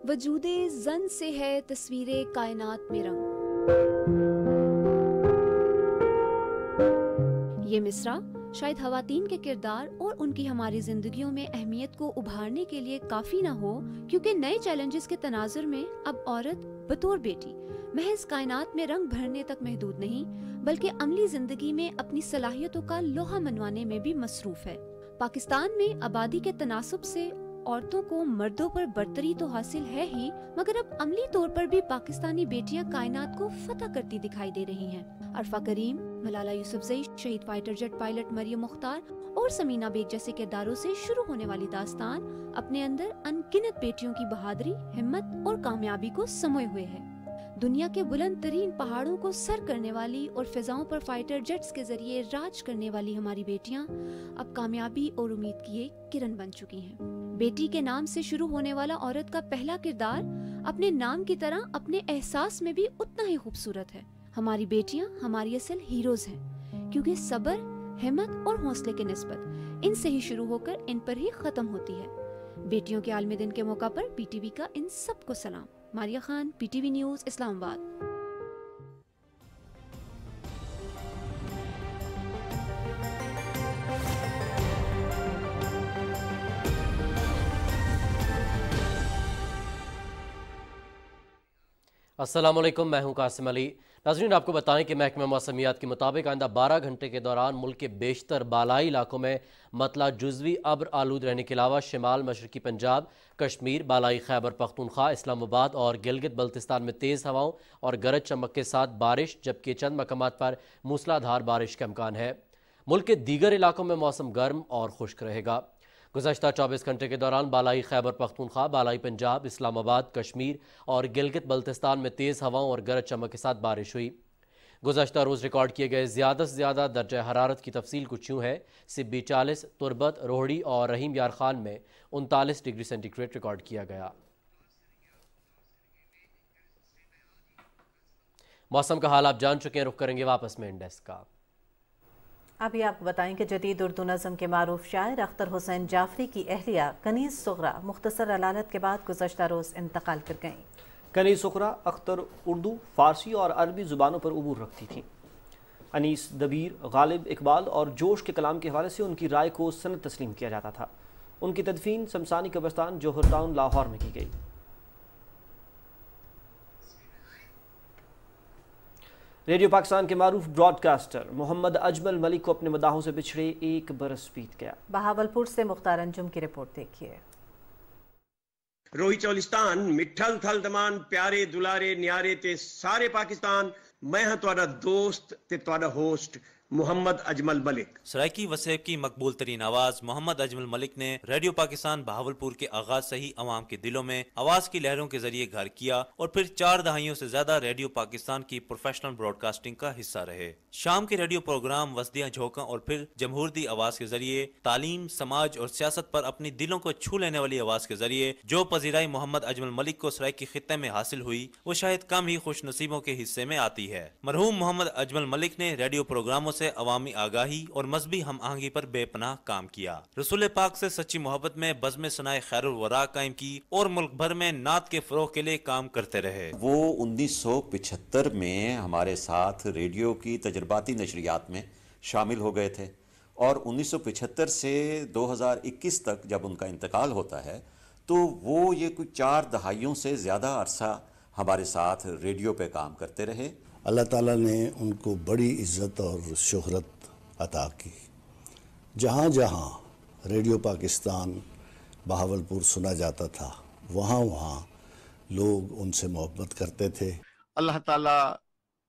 [SPEAKER 17] वजूदे जन से है तस्वीरे कायनात में रंग। ये मिसरा शायद ख़वातीन के किरदार और उनकी हमारी जिंदगियों में अहमियत को उभारने के लिए काफ़ी ना हो, क्योंकि नए चैलेंजेस के तनाजुर में अब औरत बतौर बेटी महज कायनात में रंग भरने तक महदूद नहीं, बल्कि अमली जिंदगी में अपनी सलाहियतों का लोहा मनवाने में भी मसरूफ है। पाकिस्तान में आबादी के तनासुब से औरतों को मर्दों पर बर्तरी तो हासिल है ही, मगर अब अमली तौर पर भी पाकिस्तानी बेटियां कायनात को फतह करती दिखाई दे रही हैं। अरफा करीम, मलाला यूसुफजई, शहीद fighter jet pilot Maryam Mukhtar और समीना बेग जैसे किरदारों से शुरू होने वाली दास्तान अपने अंदर अनगिनत बेटियों की बहादुरी, हिम्मत और कामयाबी को समोए हुए है। दुनिया के बुलंद तरीन पहाड़ों को सर करने वाली और फिजाओं पर फाइटर जेट्स के जरिए राज करने वाली हमारी बेटियां अब कामयाबी और उम्मीद की एक किरण बन चुकी हैं। बेटी के नाम से शुरू होने वाला औरत का पहला किरदार अपने नाम की तरह अपने एहसास में भी उतना ही खूबसूरत है। हमारी बेटियां हमारी असल हीरोज हैं, क्योंकि सब्र, हिम्मत और हौसले के निस्बत इनसे ही शुरू होकर इन पर ही खत्म होती है। बेटियों के आलमी दिन के मौका पर पीटीवी का इन सबको सलाम। Maria Khan, PTV news, Islamabad.
[SPEAKER 18] अस्सलाम वालेकुम, मैं हूं कासिम अली। नाज़रीन, आपको बताएं कि महकमा मौसमियात के मुताबिक आइंदा 12 घंटे के दौरान मुल्क के बेशतर बालाई इलाकों में मतला जुज़वी अब्र आलूद रहने के अलावा शिमाल मशरकी पंजाब, कश्मीर, बालाई खैबर पख्तूनख्वा, इस्लामाबाद और गिलगित बल्तिस्तान में तेज़ हवाओं और गरज चमक के साथ बारिश, जबकि चंद मकामात पर मूसलाधार बारिश का इम्कान है। मुल्क के दीगर इलाकों में मौसम गर्म और खुश्क रहेगा। गुज़श्ता 24 घंटे के दौरान बालाई खैबर पख्तूनख्वा, बालाई पंजाब, इस्लामाबाद, कश्मीर और गिलगित बल्तिस्तान में तेज़ हवाओं और गरज चमक के साथ बारिश हुई। गुज़श्ता रोज़ रिकॉर्ड किए गए ज़्यादा से ज़्यादा दर्जा हरारत की तफसील कुछ यूँ है। सिब्बी 40, तुरबत, रोहड़ी और रहीम यार खान में 39 डिग्री सेंटीग्रेड रिकॉर्ड किया गया। मौसम का हाल आप जान चुके हैं, रुख करेंगे वापस में इंडेक्स का।
[SPEAKER 1] अभी आपको बताएं कि जदीद उर्दू नज़म के मारूफ शायर अख्तर हुसैन जाफरी की अहलिया कनीज़ सुगरा मुख्तसर अलालत के बाद गुज़श्ता रोज़ इंतकाल कर गईं।
[SPEAKER 2] कनीज़ सुगरा अख्तर उर्दू, फ़ारसी और अरबी ज़ुबानों पर उबूर रखती थीं। अनीस, दबीर, गालिब, इकबाल और जोश के कलाम के हवाले से उनकी राय को सनद तस्लीम किया जाता था। उनकी तदफीन शमसानी कब्रिस्तान जौहर टाउन लाहौर में की गई। रेडियो पाकिस्तान के मारूफ ब्रॉडकास्टर मोहम्मद अजमल मलिक को अपने मदाहों से बिछड़े 1 बरस बीत गया।
[SPEAKER 1] बहावलपुर से मुख्तार अंजुम की रिपोर्ट देखिए।
[SPEAKER 19] रोही चौलिस्तान, मिठल थल दमान, प्यारे दुलारे न्यारे ते सारे पाकिस्तान, मैं हाँ तुहाडा दोस्त ते तुहाडा होस्ट मोहम्मद अजमल मलिक।
[SPEAKER 20] सराइकी वसेब की मकबूल तरीन आवाज मोहम्मद अजमल मलिक ने रेडियो पाकिस्तान बहावलपुर के आगाज से ही अवाम के दिलों में आवाज की लहरों के जरिए घर किया और फिर 4 दहाइयों से ज्यादा रेडियो पाकिस्तान की प्रोफेशनल ब्रॉडकास्टिंग का हिस्सा रहे। शाम के रेडियो प्रोग्राम वसदियाँ झोंका और फिर जमहूरी आवाज के जरिए तालीम, समाज और सियासत पर अपनी दिलों को छू लेने वाली आवाज के जरिए जो पजीराई मोहम्मद अजमल मलिक को सराइकी खित्ते में हासिल हुई, वो शायद कम ही खुश नसीबों के हिस्से में आती है। मरहूम मोहम्मद अजमल मलिक ने रेडियो प्रोग्रामों से अवामी आगाही और मजहबी हम आहंगी पर बेपनाह काम किया। रसूल पाक से सच्ची मोहब्बत में बज़्म सनाए खैरुल वरा कायम की और मुल्क भर में नात के फरोग के लिए काम करते रहे।
[SPEAKER 21] वो 1975 में हमारे साथ रेडियो की तजर्बाती नशरियात में शामिल हो गए थे और 1975 से 2021 तक जब उनका इंतकाल होता है तो वो ये कुछ 4 दहाइयों से ज़्यादा अरसा हमारे साथ रेडियो पे काम करते रहे।
[SPEAKER 22] अल्लाह ताला ने उनको बड़ी इज़्ज़त और शोहरत अता की। जहाँ जहाँ रेडियो पाकिस्तान बहावलपुर सुना जाता था वहाँ वहाँ लोग उनसे मोहब्बत करते थे।
[SPEAKER 23] अल्लाह ताला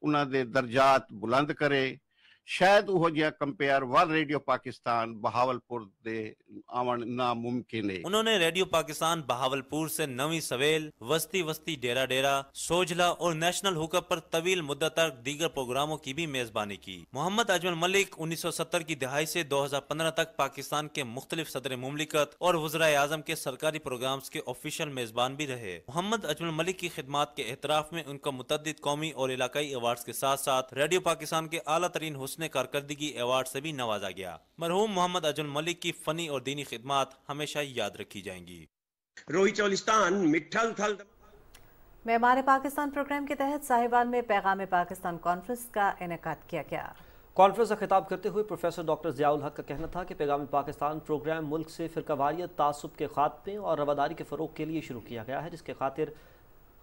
[SPEAKER 23] उन्हां दे दर्जात बुलंद करे,
[SPEAKER 3] शायद वो जिहा compere one radio Pakistan Bahawalpur दे आवन नामुमकिन है।
[SPEAKER 20] उन्होंने रेडियो पाकिस्तान बहावलपुर से नवी सवेल, वस्ती वस्ती डेरा डेरा, सोजला और नेशनल हुकअप पर तवील मुद्दत तक दीगर प्रोग्रामों की भी मेजबानी की। मोहम्मद अजमल मलिक 1970 की दहाई से 2015 तक पाकिस्तान के मुख्तलिफ सदर मुमलिकत और वज़राए आज़म के सरकारी प्रोग्राम्स के ऑफिशियल मेजबान भी रहे। मोहम्मद अजमल मलिक की खिदमात के एतराफ में उनका मुतअद्दिद कौमी और इलाकाई अवार्ड्स के साथ साथ रेडियो पाकिस्तान के आला तरीन हुस्न कारकर्दगी अवार्ड से भी नवाजा गया। मरहूम मोहम्मद अजमल मलिक की फनी और दीनी खिदमात हमेशा याद रखी जाएंगी।
[SPEAKER 19] रोही चौलिस्तान मिठल थल
[SPEAKER 1] मेहमान पाकिस्तान प्रोग्राम के तहत साहिबान में पैगाम पाकिस्तान कॉन्फ्रेंस का इनेकाद किया गया।
[SPEAKER 2] कॉन्फ्रेंस का खिताब करते हुए प्रोफेसर डॉक्टर ज़ियाउल हक का कहना था कि पैगाम पाकिस्तान प्रोग्राम मुल्क से फ़िरकावारियत, तासुब के खात्मे और रवादारी के फ़रोग़ के लिए शुरू किया गया है, जिसके खातिर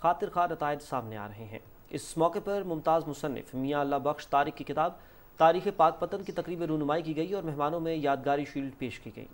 [SPEAKER 2] खा नताइज सामने आ रहे हैं। इस मौके पर मुमताज़ मुसन्निफ मियाँ अल्लाह बख्श तारिक की किताब तारीख़ पाक पतन की तकरीब रूनुमाई की गई और मेहमानों में यादगारी शील्ड पेश की गई।